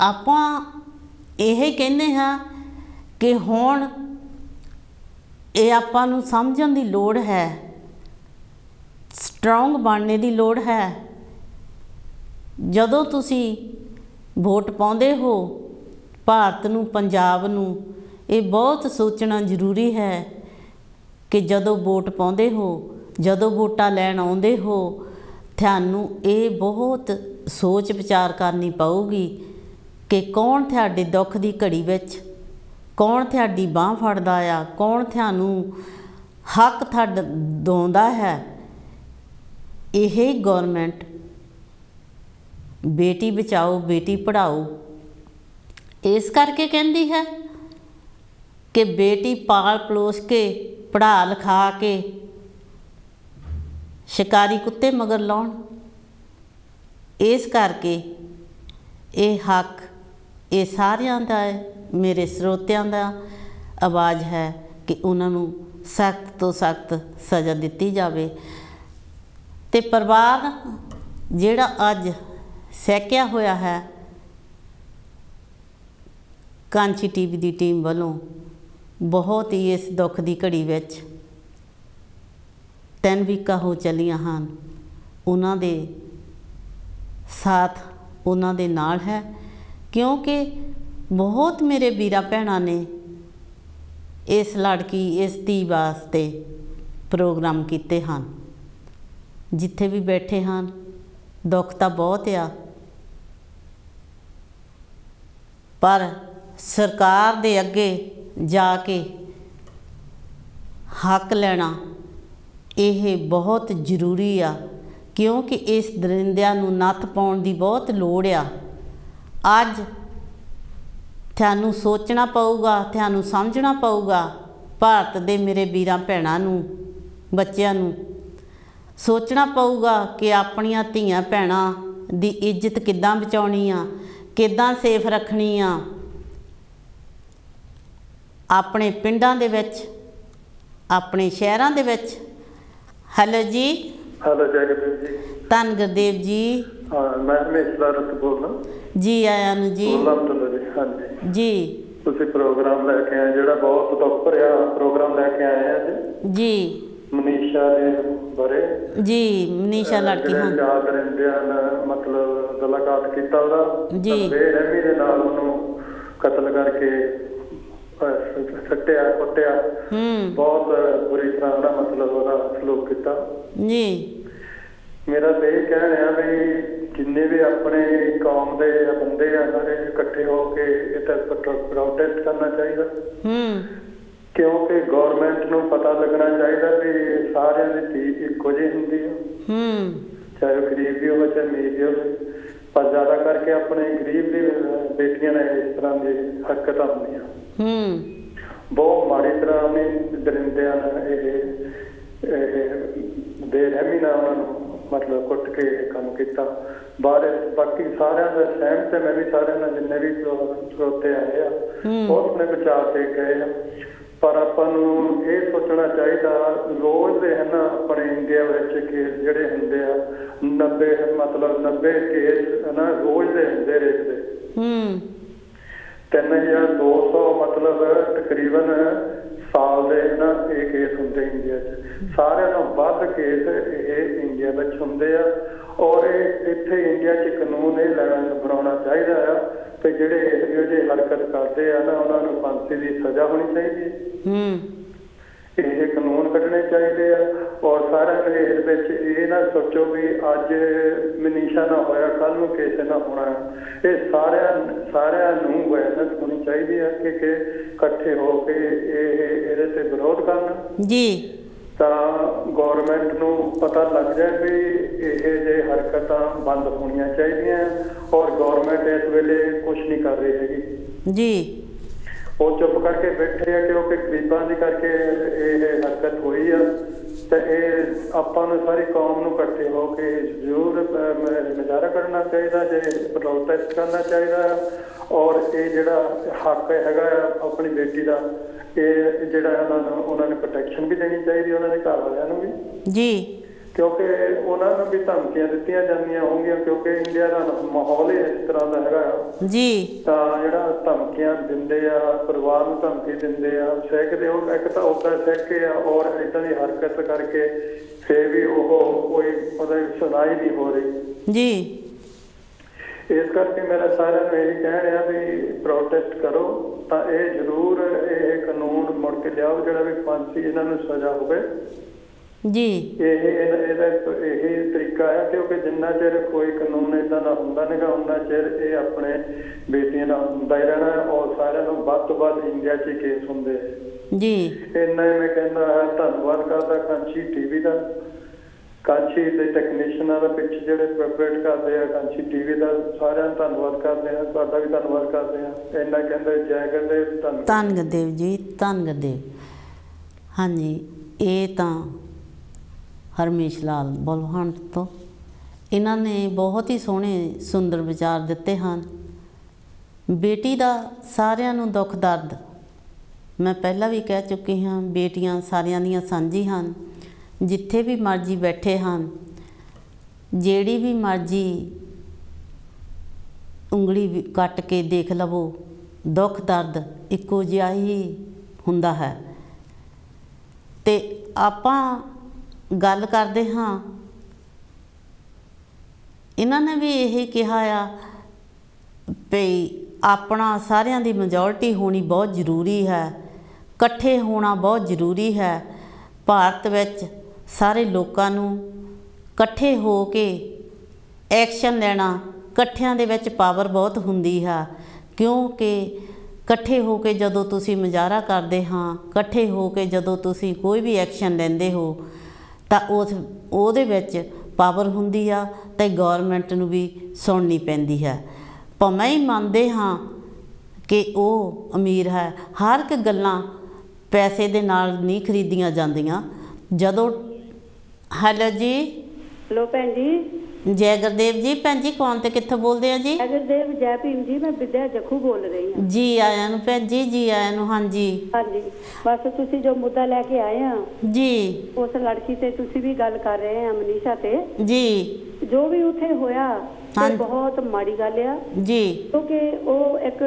आपां यही कहने हाँ कि हुण ये आपां नूं समझण दी लोड़ है, स्ट्रोंग बनने की लोड़ है। जदों तुसी वोट पाउंदे हो भारत नूं, पंजाब नूं, ये बहुत सोचना जरूरी है कि जदों वोट पाउंदे हो, जदों वोटां लैण आउंदे हो, थानूं ये बहुत सोच विचार करनी पऊगी कि कौन तुहाडे दुख की घड़ी विच, कौन तुहाडी बांह फड़दा आ, कौन तुहानूं हक तुहाडा दिंदा है। यही गौरमेंट बेटी बचाओ बेटी पढ़ाओ इस करके कहती है कि बेटी पाल पलोस के पढ़ा लिखा के शिकारी कुत्ते मगर लाउण। इस करके ये हक ये सारियां दा मेरे स्रोतियां दा आवाज़ है कि उन्होंने सख्त तो सख्त सज़ा दी जाए। ते परिवार जिहड़ा अज सैकिया होया है कांची टीवी की टीम वालों बहुत ही इस दुख की घड़ी विच 3 वीकां हो चलियां हैं, उन्हां दे साथ उन्हां दे नाल है, क्योंकि बहुत मेरे वीरां भैणां ने इस लड़की इस धी वास्ते प्रोग्राम किए हैं। जिथे भी बैठे हैं दुख तो बहुत आ, पर सरकार दे अगे जाके हक लेना ये बहुत जरूरी आ, क्योंकि इस दरिंदिਆਂ नूं नत्थ पाउण दी बहुत लोड़ आ। अज थानूं सोचना पऊगा, थानूं समझना पऊगा भारत दे मेरे वीरां भैणां नूं, बच्चिआं नूं। ਸੋਚਣਾ ਪਊਗਾ ਕਿ ਆਪਣੀਆਂ ਧੀਆਂ ਭੈਣਾਂ ਦੀ ਇੱਜ਼ਤ ਕਿੱਦਾਂ ਬਚਾਉਣੀ ਆ, ਕਿੱਦਾਂ ਸੇਫ ਰੱਖਣੀ ਆ ਆਪਣੇ ਪਿੰਡਾਂ ਦੇ ਵਿੱਚ, ਆਪਣੇ ਸ਼ਹਿਰਾਂ ਦੇ ਵਿੱਚ। ਹੈਲੋ ਜੀ। ਹੈਲੋ ਜੈ ਗੁਰਦੇਵ ਜੀ। ਧੰਨ ਗੁਰਦੇਵ ਜੀ। ਹਾਂ, ਮੈਂ ਹਮੇਸ਼ਾ ਰਤ ਬੋਲਣਾ ਜੀ। ਆਇਆਂ ਨੂੰ ਜੀ। ਹਾਂਜੀ ਜੀ। ਤੁਸੀਂ ਪ੍ਰੋਗਰਾਮ ਲੈ ਕੇ ਆਏ ਜਿਹੜਾ ਬਹੁਤ ਦੁੱਖ ਭਰਿਆ ਪ੍ਰੋਗਰਾਮ ਲੈ ਕੇ ਆਏ ਅੱਜ ਜੀ। ਮਨੀਸ਼ਾ ਦੇ ਬਾਰੇ ਜੀ। ਮਨੀਸ਼ਾ ਲੜਕੀ ਹਾਂ ਯਾਦ ਰਹਿੰਦਿਆਂ ਮਤਲਬ ਮੁਲਾਕਾਤ ਕੀਤਾ ਉਹਦਾ ਜੀ। ਬੇਰਹਿਮੀ ਦੇ ਨਾਲ ਉਹਨੂੰ ਕਤਲ ਕਰਕੇ ਸੱਟਿਆ ਕੁੱਟਿਆ, ਬਹੁਤ ਬੁਰੀ ਤਰ੍ਹਾਂ ਦਾ ਮਤਲਬ ਉਹਦਾ ਸਲੂਕ ਕੀਤਾ ਜੀ। ਮੇਰਾ ਤਾਂ ਇਹ ਕਹਿਣਾ ਆ ਵੀ ਜਿੰਨੇ ਵੀ ਆਪਣੇ ਕੌਮ ਦੇ ਬੰਦੇ ਆ ਸਾਰੇ ਇਕੱਠੇ ਹੋ ਕੇ ਇਹਦਾ ਪ੍ਰੋਟੈਸਟ ਕਰਨਾ ਚਾਹੀਦਾ, ਕਿਉਂਕਿ ਗੌਰਮੈਂਟ ਨੂੰ ਪਤਾ ਲੱਗਣਾ ਚਾਹੀਦਾ ਵੀ ਸਾਰਿਆਂ ਦੀ ਧੀ ਇੱਕੋ ਜਿਹੀ ਹੁੰਦੀ ਆ, ਚਾਹੇ ਉਹ ਗਰੀਬ ਵੀ ਹੋਵੇ ਚਾਹੇ ਅਮੀਰ ਵੀ ਹੋਵੇ, ਪਰ ਜ਼ਿਆਦਾ ਕਰਕੇ ਆਪਣੇ ਗਰੀਬ ਦੀ ਬੇਟੀਆਂ ਨਾਲ ਇਸ ਤਰ੍ਹਾਂ ਦੀ ਹਰਕਤਾਂ ਹੁੰਦੀਆਂ। ਬਹੁਤ ਮਾੜੀ ਤਰ੍ਹਾਂ ਉਹਨੇ ਦਰਿੰਦਿਆਂ ਨਾਲ ਇਹ ਬੇਰਹਿਮੀ ਨਾਲ ਉਹਨਾਂ ਨੂੰ ਮਤਲਬ ਕੁੱਟ ਕੇ ਕੰਮ ਕੀਤਾ। ਬਾਕੀ ਸਾਰਿਆਂ ਦਾ ਸਹਿਮਤ ਹੈ, ਮੈਂ ਵੀ ਸਾਰਿਆਂ ਨਾਲ ਜਿੰਨੇ ਵੀ ਸਰੋਤੇ ਆਏ ਆ ਬਹੁਤ ਆਪਣੇ ਵਿਚਾਰ ਦੇ ਗਏ ਆ, ਪਰ ਆਪਾਂ ਨੂੰ ਇਹ ਸੋਚਣਾ ਚਾਹੀਦਾ ਰੋਜ਼ ਦੇ ਹਨ ਆਪਣੇ ਇੰਡੀਆ ਵਿੱਚ ਕੇਸ ਜਿਹੜੇ ਹੁੰਦੇ ਆ 90 ਕੇਸ ਨਾ ਰੋਜ਼ ਦੇ ਹੁੰਦੇ ਰੇਟ ਦੇ 3200 ਮਤਲਬ ਤਕਰੀਬਨ ਸਾਲ ਦੇ ਨਾ ਇਹ ਕੇਸ ਹੁੰਦੇ ਇੰਡੀਆ 'ਚ। ਸਾਰਿਆਂ ਤੋਂ ਵੱਧ ਕੇਸ ਇਹ ਇੰਡੀਆ ਵਿੱਚ ਹੁੰਦੇ ਆ ਔਰ ਇੱਥੇ ਇੰਡੀਆ 'ਚ ਕਾਨੂੰਨ ਇਹ ਬਣਾਉਣਾ ਚਾਹੀਦਾ ਆ ਕਿ ਜਿਹੜੇ ਇਹੋ ਜਿਹੇ ਹਰਕਤ ਕਰਦੇ ਆ ਨਾ ਉਹਨਾਂ ਨੂੰ ਫਾਂਸੀ ਦੀ ਸਜ਼ਾ ਹੋਣੀ ਚਾਹੀਦੀ ਹੈ। ਇਹ ਕਾਨੂੰਨ ਕੱਢਣੇ ਚਾਹੀਦੇ ਆ ਔਰ ਸਾਰਿਆਂ ਨੂੰ ਇਸ ਵਿੱਚ ਇਹ ਨਾ ਸੋਚੋ ਵੀ ਅੱਜ ਮਨੀਸ਼ਾ ਨਾ ਹੋਇਆ ਕੱਲ ਨੂੰ ਕਿਸੇ ਨਾ ਹੋਣਾ। ਇਹ ਸਾਰਿਆਂ ਨੂੰ ਅਵੇਅਰਨੈਸ ਹੋਣੀ ਚਾਹੀਦੀ ਹੈ ਕਿ ਇਕੱਠੇ ਹੋ ਕੇ ਇਹਦੇ ਤੇ ਵਿਰੋਧ ਕਰਨ ਜੀ, ਤਾਂ ਗੌਰਮੈਂਟ ਨੂੰ ਪਤਾ ਲੱਗ ਜਾਏ ਵੀ ਇਹ ਜਿਹੇ ਹਰਕਤਾਂ ਬੰਦ ਹੋਣੀਆਂ ਚਾਹੀਦੀਆਂ ਔਰ ਗੌਰਮੈਂਟ ਇਸ ਵੇਲੇ ਕੁਛ ਨਹੀਂ ਕਰ ਰਹੀ ਹੈਗੀ ਜੀ। ਉਹ ਚੁੱਪ ਕਰਕੇ ਬੈਠੇ ਆ ਕਿਉਂਕਿ ਗਰੀਬਾਂ ਦੀ ਕਰਕੇ ਇਹ ਹਰਕਤ ਹੋਈ ਆ, ਤੇ ਇਹ ਆਪਾਂ ਨੂੰ ਸਾਰੀ ਕੌਮ ਨੂੰ ਇਕੱਠੇ ਹੋ ਕੇ ਜ਼ਰੂਰ ਮੁਜ਼ਾਹਰਾ ਕਰਨਾ ਚਾਹੀਦਾ, ਜੇ ਪ੍ਰੋਟੈਸਟ ਕਰਨਾ ਚਾਹੀਦਾ ਔਰ ਇਹ ਜਿਹੜਾ ਹੱਕ ਹੈਗਾ ਆਪਣੀ ਬੇਟੀ ਦਾ ਇਹ ਜਿਹੜਾ ਉਹਨਾਂ ਨੂੰ ਪ੍ਰੋਟੈਕਸ਼ਨ ਵੀ ਦੇਣੀ ਚਾਹੀਦੀ ਉਹਨਾਂ ਦੇ ਘਰ ਵਾਲਿਆਂ ਨੂੰ ਵੀ ਜੀ, ਕਿਉਂਕਿ ਉਹਨਾਂ ਨੂੰ ਵੀ ਧਮਕੀਆਂ ਦਿੱਤੀਆਂ ਜਾਂਦੀਆਂ ਹੋਣਗੀਆਂ ਕਿਉਂਕਿ ਇੰਡੀਆ ਦਾ ਮਾਹੌਲ ਹੀ ਇਸ ਤਰ੍ਹਾਂ ਦਾ ਹੈਗਾ ਜੀ। ਤਾਂ ਜਿਹੜਾ ਧਮਕੀਆਂ ਦਿੰਦੇ ਆ ਪਰਿਵਾਰ ਨੂੰ ਧਮਕੀ ਦਿੰਦੇ ਆ ਸਹਿਕਦੇ ਉਹ ਇੱਕ ਤਾਂ ਉੱਦਾਂ ਸਹਿਕੇ ਆ ਔਰ ਏਦਾਂ ਦੀ ਹਰਕਤ ਕਰਕੇ ਫੇਰ ਵੀ ਉਹ ਕੋਈ ਉਹਦੀ ਸੁਣਾਈ ਨਹੀਂ ਹੋ ਰਹੀ ਜੀ। ਇਸ ਕਰਕੇ ਮੇਰਾ ਸਾਰਿਆਂ ਨੂੰ ਇਹ ਕਹਿ ਰਿਹਾ ਵੀ ਪ੍ਰੋਟੈਸਟ ਕਰੋ ਤਾਂ ਇਹ ਜ਼ਰੂਰ ਇਹ ਕਾਨੂੰਨ ਮੁੜ ਕੇ ਲਿਆਓ ਜਿਹੜਾ ਵੀ ਫਾਂਸੀ ਇਹਨਾਂ ਨੂੰ ਸਜ਼ਾ ਹੋਵੇ ਜੀ। ਇਹਦਾ ਇਹ ਤਰੀਕਾ ਹੈ ਕਿਉਂਕਿ ਜਿੰਨਾ ਚਿਰ ਕੋਈ ਕਾਨੂੰਨ ਏਦਾਂ ਦਾ ਹੁੰਦਾ ਨਹੀਂਗਾ ਉਹਨਾਂ ਚਿਰ ਇਹ ਆਪਣੇ ਬੇਟੀਆਂ ਨਾਲ ਹੁੰਦਾ ਹੀ ਰਹਿਣਾ ਔਰ ਸਾਰਿਆਂ ਨੂੰ ਵੱਧ ਤੋਂ ਵੱਧ ਇੰਡੀਆ 'ਚ ਕੇਸ ਹੁੰਦੇ ਜੀ। ਇੰਨਾ ਮੈਂ ਕਹਿੰਦਾ ਧੰਨਵਾਦ ਕਰਦਾ ਕਾਂਚੀ ਟੀਵੀ ਦਾ, ਕਾਂਚੀ ਦੇ ਟੈਕਨੀਸ਼ੀਅਨਾਂ ਦਾ ਪਿੱਛੇ ਜਿਹੜੇ ਪ੍ਰੋਪਰੇਟ ਕਰਦੇ ਆ ਕਾਂਚੀ ਟੀਵੀ ਦਾ, ਸਾਰਿਆਂ ਦਾ ਧੰਨਵਾਦ ਕਰਦੇ ਆ, ਤੁਹਾਡਾ ਵੀ ਧੰਨਵਾਦ ਕਰਦੇ ਆ। ਇੰਨਾ ਕਹਿੰਦੇ ਜੈ ਗੁਰਦੇਵ। ਧੰਨ ਗੁਰਦੇਵ ਜੀ, ਧੰਨ ਗੁਰਦੇਵ। ਹਾਂਜੀ, ਇਹ ਤਾਂ ਹਰਮੇਸ਼ ਲਾਲ ਬਲਵੰਤ ਤੋਂ ਇਹਨਾਂ ਨੇ ਬਹੁਤ ਹੀ ਸੋਹਣੇ ਸੁੰਦਰ ਵਿਚਾਰ ਦਿੱਤੇ ਹਨ। ਬੇਟੀ ਦਾ ਸਾਰਿਆਂ ਨੂੰ ਦੁੱਖ ਦਰਦ ਮੈਂ ਪਹਿਲਾਂ ਵੀ ਕਹਿ ਚੁੱਕੀ ਹਾਂ, ਬੇਟੀਆਂ ਸਾਰਿਆਂ ਦੀਆਂ ਸਾਂਝੀ ਹਨ। ਜਿੱਥੇ ਵੀ ਮਰਜ਼ੀ ਬੈਠੇ ਹਨ, ਜਿਹੜੀ ਵੀ ਮਰਜ਼ੀ ਉਂਗਲੀ ਕੱਟ ਕੇ ਦੇਖ ਲਵੋ, ਦੁੱਖ ਦਰਦ ਇੱਕੋ ਜਿਹਾ ਹੀ ਹੁੰਦਾ ਹੈ। ਤੇ ਆਪਾਂ ਗੱਲ ਕਰਦੇ ਹਾਂ, ਇਹਨਾਂ ਨੇ ਵੀ ਇਹ ਕਿਹਾ ਆ ਵੀ ਆਪਣਾ ਸਾਰਿਆਂ ਦੀ ਮੈਜੋਰਟੀ ਹੋਣੀ ਬਹੁਤ ਜ਼ਰੂਰੀ ਹੈ, ਇਕੱਠੇ ਹੋਣਾ ਬਹੁਤ ਜ਼ਰੂਰੀ ਹੈ। ਭਾਰਤ ਵਿੱਚ ਸਾਰੇ ਲੋਕਾਂ ਨੂੰ ਇਕੱਠੇ ਹੋ ਕੇ ਐਕਸ਼ਨ ਲੈਣਾ, ਇਕੱਠਿਆਂ ਦੇ ਵਿੱਚ ਪਾਵਰ ਬਹੁਤ ਹੁੰਦੀ ਹੈ ਕਿਉਂਕਿ ਇਕੱਠੇ ਹੋ ਕੇ ਜਦੋਂ ਤੁਸੀਂ ਮੁਜ਼ਾਹਰਾ ਕਰਦੇ ਹਾਂ, ਇਕੱਠੇ ਹੋ ਕੇ ਜਦੋਂ ਤੁਸੀਂ ਕੋਈ ਵੀ ਐਕਸ਼ਨ ਲੈਂਦੇ ਹੋ ਤਾਂ ਉਹਦੇ ਵਿੱਚ ਪਾਵਰ ਹੁੰਦੀ ਆ ਅਤੇ ਗੌਰਮੈਂਟ ਨੂੰ ਵੀ ਸੁਣਨੀ ਪੈਂਦੀ ਹੈ। ਭਾਵੇਂ ਹੀ ਮੰਨਦੇ ਹਾਂ ਕਿ ਉਹ ਅਮੀਰ ਹੈ, ਹਰ ਇੱਕ ਗੱਲਾਂ ਪੈਸੇ ਦੇ ਨਾਲ ਨਹੀਂ ਖਰੀਦੀਆਂ ਜਾਂਦੀਆਂ। ਜਦੋਂ ਹੈਲੋ ਜੀ। ਹੈਲੋ ਭੈਣ ਜੀ। ਜੈ ਗੁਰਦੇਵ ਜੀ। ਭੈਣ ਜੀ ਕੌਣ ਤੇ ਕਿੱਥੋਂ ਬੋਲਦੇ ਆ ਜੀ? ਜੈ ਗੁਰਦੇਵ, ਜੈ ਭੀਮ ਜੀ। ਮੈਂ ਵਿਦਿਆ ਜੱਖੂ ਬੋਲ ਰਹੀ ਹਾਂ। ਜੀ ਆਇਆਂ ਨੂੰ ਭੈਣ ਜੀ, ਜੀ ਆਇਆਂ ਨੂੰ। ਹਾਂਜੀ ਹਾਂਜੀ, ਬਸ ਤੁਸੀਂ ਜੋ ਮੁੱਦਾ ਲੈ ਕੇ ਆਏ ਆ ਜੀ, ਉਸ ਲੜਕੀ ਤੇ ਤੁਸੀਂ ਵੀ ਗੱਲ ਕਰ ਰਹੇ ਆ, ਮਨੀਸ਼ਾ ਤੇ ਜੀ। ਜੋ ਵੀ ਉੱਥੇ ਹੋਇਆ ਹਾਂ ਬਹੁਤ ਮਾੜੀ ਗੱਲ ਆ ਜੀ, ਕਿਉਂਕਿ ਉਹ ਇੱਕ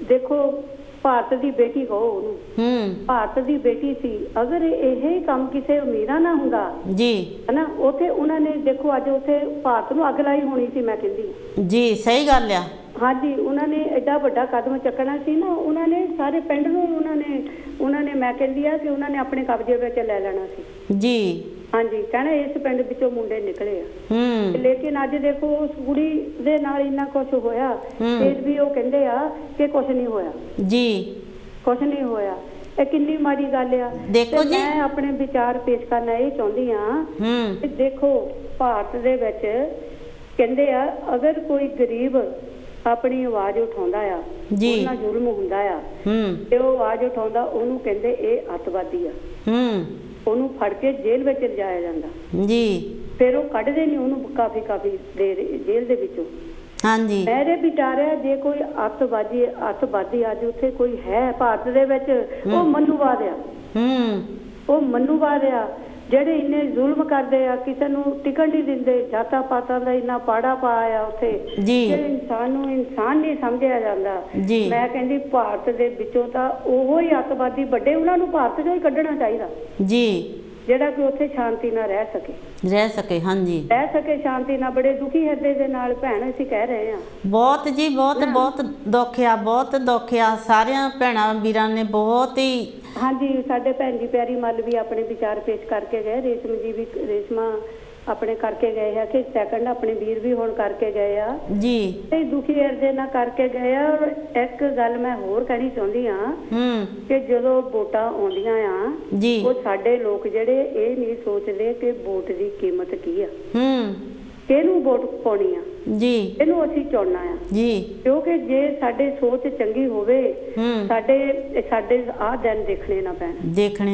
ਦੇਖੋ ਭਾਰਤ ਦੀ ਬੇਟੀ ਕਹੋ ਉਹਨੂੰ, ਭਾਰਤ ਦੀ ਬੇਟੀ ਸੀ। ਅਗਰ ਇਹ ਕੰਮ ਕਿਸੇ ਅਮੀਰਾਂ ਨਾ ਹੁੰਦਾ ਜੀ ਹਨਾ, ਉੱਥੇ ਉਹਨਾਂ ਨੇ ਦੇਖੋ ਅੱਜ ਉੱਥੇ ਭਾਰਤ ਨੂੰ ਅੱਗ ਲਾਈ ਹੋਣੀ ਸੀ, ਮੈਂ ਕਹਿੰਦੀ ਜੀ। ਸਹੀ ਗੱਲ ਆ। ਹਾਂਜੀ, ਉਹਨਾਂ ਨੇ ਐਡਾ ਵੱਡਾ ਕਦਮ ਚੱਕਣਾ ਸੀ ਨਾ, ਉਹਨਾਂ ਨੇ ਸਾਰੇ ਪਿੰਡ ਨੂੰ ਉਹਨਾਂ ਨੇ ਮੈਂ ਕਹਿੰਦੀ ਆ ਕਿ ਉਹਨਾਂ ਨੇ ਆਪਣੇ ਕਬਜ਼ੇ ਵਿੱਚ ਲੈ ਲੈਣਾ ਸੀ ਜੀ। ਹਾਂਜੀ, ਕਹਿਣਾ ਇਸ ਪਿੰਡ ਵਿੱਚੋਂ ਮੁੰਡੇ ਨਿਕਲੇ ਆ। ਲੇਕਿਨ ਅੱਜ ਦੇਖੋ ਉਸ ਕੁੜੀ ਦੇ ਨਾਲ ਇੰਨਾ ਕੁਛ ਹੋਇਆ, ਫਿਰ ਵੀ ਉਹ ਕਹਿੰਦੇ ਆ ਕਿ ਕੁਛ ਨਹੀਂ ਹੋਇਆ ਜੀ, ਕੁਛ ਨਹੀਂ ਹੋਇਆ। ਇਹ ਕਿੰਨੀ ਮਾੜੀ ਗੱਲ ਆ। ਦੇਖੋ ਜੀ, ਮੈਂ ਆਪਣੇ ਵਿਚਾਰ ਪੇਸ਼ ਕਰਨਾ ਇਹ ਚਾਹੁੰਦੀ ਆ ਕਿ ਦੇਖੋ ਭਾਰਤ ਦੇ ਵਿੱਚ ਕਹਿੰਦੇ ਆ ਅਗਰ ਕੋਈ ਗਰੀਬ ਆਪਣੀ ਆਵਾਜ਼ ਉਠਾਉਂਦਾ ਆ, ਉਹਨਾਂ ਜ਼ੁਲਮ ਹੁੰਦਾ ਆ ਤੇ ਉਹ ਆਵਾਜ਼ ਉਠਾਉਂਦਾ, ਉਹਨੂੰ ਕਹਿੰਦੇ ਇਹ ਅੱਤਵਾਦੀ ਆ। ਉਹਨੂੰ ਫੜ ਕੇ ਜੇਲ੍ਹ ਵਿੱਚ ਲਿਜਾਇਆ ਜਾਂਦਾ ਜੀ। ਫਿਰ ਉਹ ਕੱਢਦੇ ਨਹੀਂ ਉਹਨੂੰ ਕਾਫੀ ਦੇਰ ਜੇਲ੍ਹ ਦੇ ਵਿੱਚੋਂ। ਹਾਂਜੀ, ਮੇਰੇ ਵਿਚਾਰ ਹੈ ਜੇ ਕੋਈ ਅੱਤਵਾਦੀ ਅੱਜ ਉੱਥੇ ਕੋਈ ਹੈ ਭਾਰਤ ਦੇ ਵਿੱਚ, ਉਹ ਮਨੂਵਾਦ ਆ। ਉਹ ਮਨੂਵਾਦ ਆ ਜਿਹੜੇ ਇੰਨੇ ਜ਼ੁਲਮ ਕਰਦੇ ਆ, ਕਿਸੇ ਨੂੰ ਟਿਕਣ ਨਹੀਂ ਦਿੰਦੇ, ਜਾਤਾਂ ਪਾਤਾਂ ਦਾ ਇੰਨਾ ਪਾੜਾ ਪਾਇਆ ਉੱਥੇ, ਜਿਹੜੇ ਇਨਸਾਨ ਨੂੰ ਇਨਸਾਨ ਨਹੀਂ ਸਮਝਿਆ ਜਾਂਦਾ। ਮੈਂ ਕਹਿੰਦੀ ਭਾਰਤ ਦੇ ਵਿੱਚੋਂ ਤਾਂ ਉਹੋ ਹੀ ਅੱਤਵਾਦੀ ਵੱਡੇ, ਉਹਨਾਂ ਨੂੰ ਭਾਰਤ ਚੋਂ ਹੀ ਕੱਢਣਾ ਚਾਹੀਦਾ ਜੀ, ਜਿਹੜਾ ਕਿ ਉੱਥੇ ਸ਼ਾਂਤੀ ਨਾਲ ਰਹਿ ਸਕੇ। ਹਾਂਜੀ, ਰਹਿ ਸਕੇ ਸ਼ਾਂਤੀ ਨਾਲ। ਬੜੇ ਦੁਖੀ ਹਿਰਦੇ ਦੇ ਨਾਲ ਭੈਣ ਅਸੀਂ ਕਹਿ ਰਹੇ ਹਾਂ। ਬਹੁਤ ਜੀ, ਬਹੁਤ ਦੁੱਖ ਆ, ਬਹੁਤ ਦੁੱਖ ਆ। ਸਾਰਿਆਂ ਭੈਣਾਂ ਵੀਰਾਂ ਨੇ ਬਹੁਤ ਹੀ। ਹਾਂਜੀ, ਸਾਡੇ ਭੈਣ ਜੀ ਪਿਆਰੀ ਮੱਲ ਵੀ ਆਪਣੇ ਵਿਚਾਰ ਪੇਸ਼ ਕਰਕੇ ਗਏ, ਰੇਸ਼ਮ ਜੀ ਵੀ, ਰੇਸ਼ਮਾ ਆਪਣੇ ਕਰਕੇ ਗਏ ਆ, ਕਿ ਸੈਕੰਡ ਆਪਣੇ ਵੀਰ ਵੀ ਹੁਣ ਕਰਕੇ ਗਏ ਆ ਜੀ, ਤੇ ਦੁਖੀ ਹਿਰਦੇ ਨਾਲ ਕਰਕੇ ਗਏ ਆ। ਔਰ ਇੱਕ ਗੱਲ ਮੈਂ ਹੋਰ ਕਹਿਣੀ ਚਾਹੁੰਦੀ ਆ ਕਿ ਜਦੋਂ ਵੋਟਾਂ ਆਉਂਦੀਆਂ ਆ, ਉਹ ਸਾਡੇ ਲੋਕ ਜਿਹੜੇ ਇਹ ਨਹੀਂ ਸੋਚਦੇ ਕਿ ਵੋਟ ਦੀ ਕੀਮਤ ਕੀ ਆ, ਕਿਹਨੂੰ ਵੋਟ ਪਾਉਣੀ ਆ ਜੀ, ਇਹਨੂੰ ਅਸੀਂ ਚੁਣਨਾ ਆ ਜੀ। ਕਿਉਂਕਿ ਜੇ ਸਾਡੇ ਸੋਚ ਚੰਗੀ ਹੋਵੇ, ਸਾਡੇ ਆਹ ਦਿਨ ਦੇਖਣੇ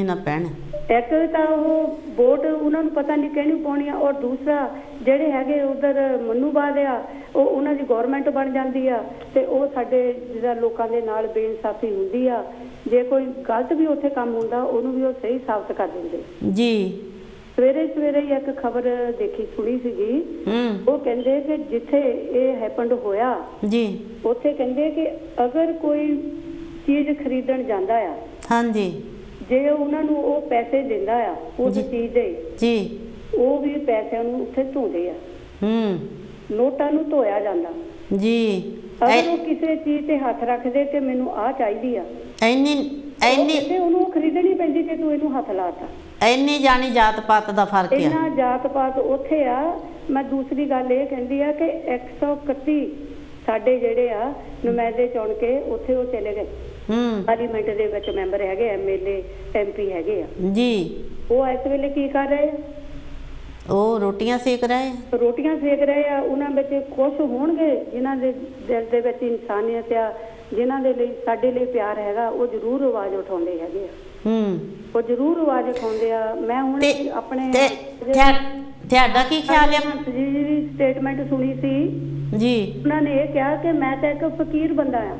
ਨਾ ਪੈਣ। ਇੱਕ ਤਾਂ ਉਹ ਵੋਟ ਉਹਨਾਂ ਨੂੰ ਪਤਾ ਨਹੀਂ ਕਿਹਨੂੰ ਪਾਉਣੀ ਆ, ਔਰ ਦੂਸਰਾ ਜਿਹੜੇ ਹੈਗੇ ਉਧਰ ਮਨੂਵਾਦ ਆ, ਉਹ ਉਹਨਾਂ ਦੀ ਗੌਰਮੈਂਟ ਬਣ ਜਾਂਦੀ ਆ ਤੇ ਉਹ ਸਾਡੇ ਜਿਹੜਾ ਲੋਕਾਂ ਦੇ ਨਾਲ ਬੇਇਨਸਾਫੀ ਹੁੰਦੀ ਆ। ਜੇ ਕੋਈ ਗਲਤ ਵੀ ਉੱਥੇ ਕੰਮ ਹੁੰਦਾ, ਉਹਨੂੰ ਵੀ ਉਹ ਸਹੀ ਸਾਬਤ ਕਰ ਦਿੰਦੇ ਜੀ। ਸਵੇਰੇ ਹੀ ਇੱਕ ਖਬਰ ਸੁਣੀ ਸੀਗੀ, ਉਹ ਕਹਿੰਦੇ ਕਿ ਜਿੱਥੇ ਇਹ ਹੈਪਨਡ ਹੋਇਆ ਜੀ, ਉੱਥੇ ਕਹਿੰਦੇ ਕਿ ਅਗਰ ਕੋਈ ਚੀਜ਼ ਖਰੀਦਣ ਜਾਂਦਾ ਆ, ਹਾਂਜੀ, ਜੇ ਉਹਨਾਂ ਨੂੰ ਉਹ ਪੈਸੇ ਦਿੰਦਾ ਆ ਉਸ ਚੀਜ਼ ਦੇ ਜੀ, ਉਹ ਵੀ ਪੈਸਿਆਂ ਨੂੰ ਉੱਥੇ ਧੋਂਦੇ ਆ, ਨੋਟਾਂ ਨੂੰ ਧੋਇਆ ਜਾਂਦਾ ਜੀ। ਅਗਰ ਉਹ ਕਿਸੇ ਚੀਜ਼ ਤੇ ਹੱਥ ਰੱਖਦੇ ਕਿ ਮੈਨੂੰ ਆਹ ਚਾਹੀਦੀ ਆ, ਉਹਨੂੰ ਖਰੀਦਣੀ ਪੈਂਦੀ ਕਿ ਤੂੰ ਇਹਨੂੰ ਹੱਥ ਲਾਤਾ। ਇੰਨੀ ਜਾਣੀ ਜਾਤ ਪਾਤ ਦਾ ਫਰਕ ਆ, ਇੰਨਾ ਜਾਤ ਪਾਤ ਉੱਥੇ ਆ। ਮੈਂ ਦੂਸਰੀ ਗੱਲ ਇਹ ਕਹਿੰਦੀ ਆ ਕਿ 131 ਸਾਡੇ ਜਿਹੜੇ ਆ ਨੁਮਾਇੰਦੇ ਚੁਣ ਕੇ ਉੱਥੇ ਉਹ ਚਲੇ ਗਏ, ਪਾਰਲੀਮੈਂਟ ਦੇ ਵਿੱਚ ਮੈਂਬਰ ਹੈਗੇ, MLA MP ਹੈਗੇ ਆ ਜੀ। ਉਹ ਇਸ ਵੇਲੇ ਕੀ ਕਰ ਰਹੇ ਆ? ਉਹ ਰੋਟੀਆਂ ਸੇਕ ਰਹੇ ਆ। ਉਹਨਾਂ ਵਿੱਚ ਕੁਛ ਹੋਣਗੇ ਜਿਨ੍ਹਾਂ ਦੇ ਦਿਲ ਦੇ ਵਿੱਚ ਇਨਸਾਨੀਅਤ ਆ, ਜਿਨ੍ਹਾਂ ਦੇ ਲਈ ਸਾਡੇ ਲਈ ਪਿਆਰ ਹੈਗਾ, ਉਹ ਜ਼ਰੂਰ ਆਵਾਜ਼ ਉਠਾਉਂਦੇ ਹੈਗੇ ਆ। ਉਹ ਜ਼ਰੂਰ ਆਵਾਜ਼ ਉਠਾਉਂਦੇ ਆ। ਮੈਂ ਹੁਣ ਆਪਣੇ ਤੁਹਾਡਾ ਕੀ ਖਿਆਲ ਹੈ? ਜੀ ਸਟੇਟਮੈਂਟ ਸੁਣੀ ਸੀ ਜੀ, ਉਹਨਾਂ ਨੇ ਇਹ ਕਿਹਾ ਕਿ ਮੈਂ ਤਾਂ ਇੱਕ ਫਕੀਰ ਬੰਦਾ ਆ।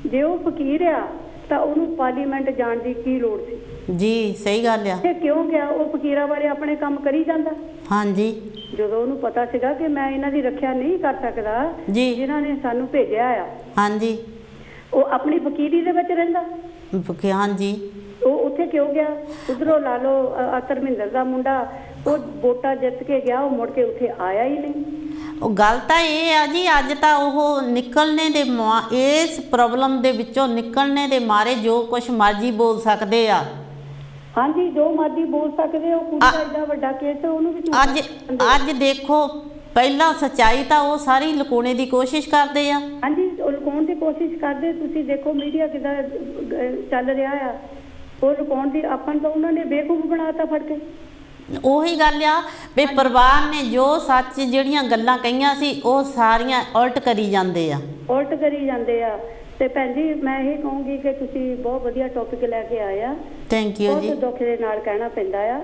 ਜੇ ਉਹ ਫਕੀਰ ਆ ਤਾਂ ਉਹਨੂੰ ਪਾਰਲੀਮੈਂਟ ਜਾਣ ਦੀ ਕੀ ਲੋੜ ਸੀ ਜੀ? ਸਹੀ ਗੱਲ ਆ। ਤੇ ਕਿਉਂ ਗਿਆ? ਉਹ ਫਕੀਰਾਂ ਵਾਲੇ ਆਪਣੇ ਕੰਮ ਕਰੀ ਜਾਂਦਾ। ਹਾਂਜੀ, ਜਦੋਂ ਉਹਨੂੰ ਪਤਾ ਸੀਗਾ ਕਿ ਮੈਂ ਇਹਨਾਂ ਦੀ ਰੱਖਿਆ ਨਹੀਂ ਕਰ ਸਕਦਾ ਜੀ, ਜਿਨ੍ਹਾਂ ਨੇ ਸਾਨੂੰ ਭੇਜਿਆ ਆ, ਹਾਂਜੀ, ਉਹ ਆਪਣੀ ਫਕੀਰੀ ਦੇ ਵਿੱਚ ਰਹਿੰਦਾ। ਹਾਂਜੀ, ਉਹ ਉੱਥੇ ਕਿਉਂ ਗਿਆ? ਉਧਰੋਂ ਲਾ ਲਓ ਧਰਮਿੰਦਰ ਦਾ ਮੁੰਡਾ, ਉਹ ਵੋਟਾਂ ਜਿੱਤ ਕੇ ਗਿਆ, ਉਹ ਮੁੜ ਕੇ ਉੱਥੇ ਆਇਆ ਹੀ ਨਹੀਂ। ਉਹ ਗੱਲ ਤਾਂ ਇਹ ਆ ਜੀ, ਅੱਜ ਤਾਂ ਉਹ ਨਿਕਲਣੇ ਦੇ ਇਸ ਪ੍ਰੋਬਲਮ ਦੇ ਵਿੱਚੋਂ ਨਿਕਲਣੇ ਦੇ ਮਾਰੇ ਜੋ ਕੁਛ ਮਰਜ਼ੀ ਬੋਲ ਸਕਦੇ ਆ। ਹਾਂਜੀ, ਜੋ ਮਰਜ਼ੀ ਬੋਲ ਸਕਦੇ। ਉਹ ਕੁੜੀ ਦਾ ਏਡਾ ਵੱਡਾ ਕੇਸ, ਉਹਨੂੰ ਵੀ ਅੱਜ ਦੇਖੋ, ਪਹਿਲਾਂ ਸੱਚਾਈ ਤਾਂ ਉਹ ਸਾਰੀ ਲੁਕਾਉਣੇ ਦੀ ਕੋਸ਼ਿਸ਼ ਕਰਦੇ ਆ। ਹਾਂਜੀ, ਉਹ ਲੁਕਾਉਣ ਦੀ ਕੋਸ਼ਿਸ਼ ਕਰਦੇ। ਤੁਸੀਂ ਦੇਖੋ ਮੀਡੀਆ ਕਿੱਦਾਂ ਚੱਲ ਰਿਹਾ ਆ, ਉਹ ਲੁਕਾਉਣ ਦੀ। ਆਪਾਂ ਤਾਂ ਉਹਨਾਂ ਨੇ ਬੇਵਕੂਫ ਬਣਾਤਾ ਫੜ ਕੇ। ਉਹੀ ਗੱਲ ਆ ਵੀ ਪਰਿਵਾਰ ਨੇ ਜੋ ਸੱਚ ਜਿਹੜੀਆਂ ਗੱਲਾਂ ਕਹੀਆਂ ਸੀ, ਉਹ ਸਾਰੀਆਂ ਉਲਟ ਕਰੀ ਜਾਂਦੇ ਆ। ਤੇ ਭੈਣ ਜੀ ਮੈਂ ਇਹ ਕਹੂੰਗੀ ਕਿ ਤੁਸੀਂ ਬਹੁਤ ਵਧੀਆ ਟੌਪਿਕ ਲੈ ਕੇ ਆਏ ਆ। ਥੈਂਕ ਯੂ ਜੀ। ਬਹੁਤ ਦੁੱਖ ਦੇ ਨਾਲ ਕਹਿਣਾ ਪੈਂਦਾ ਆ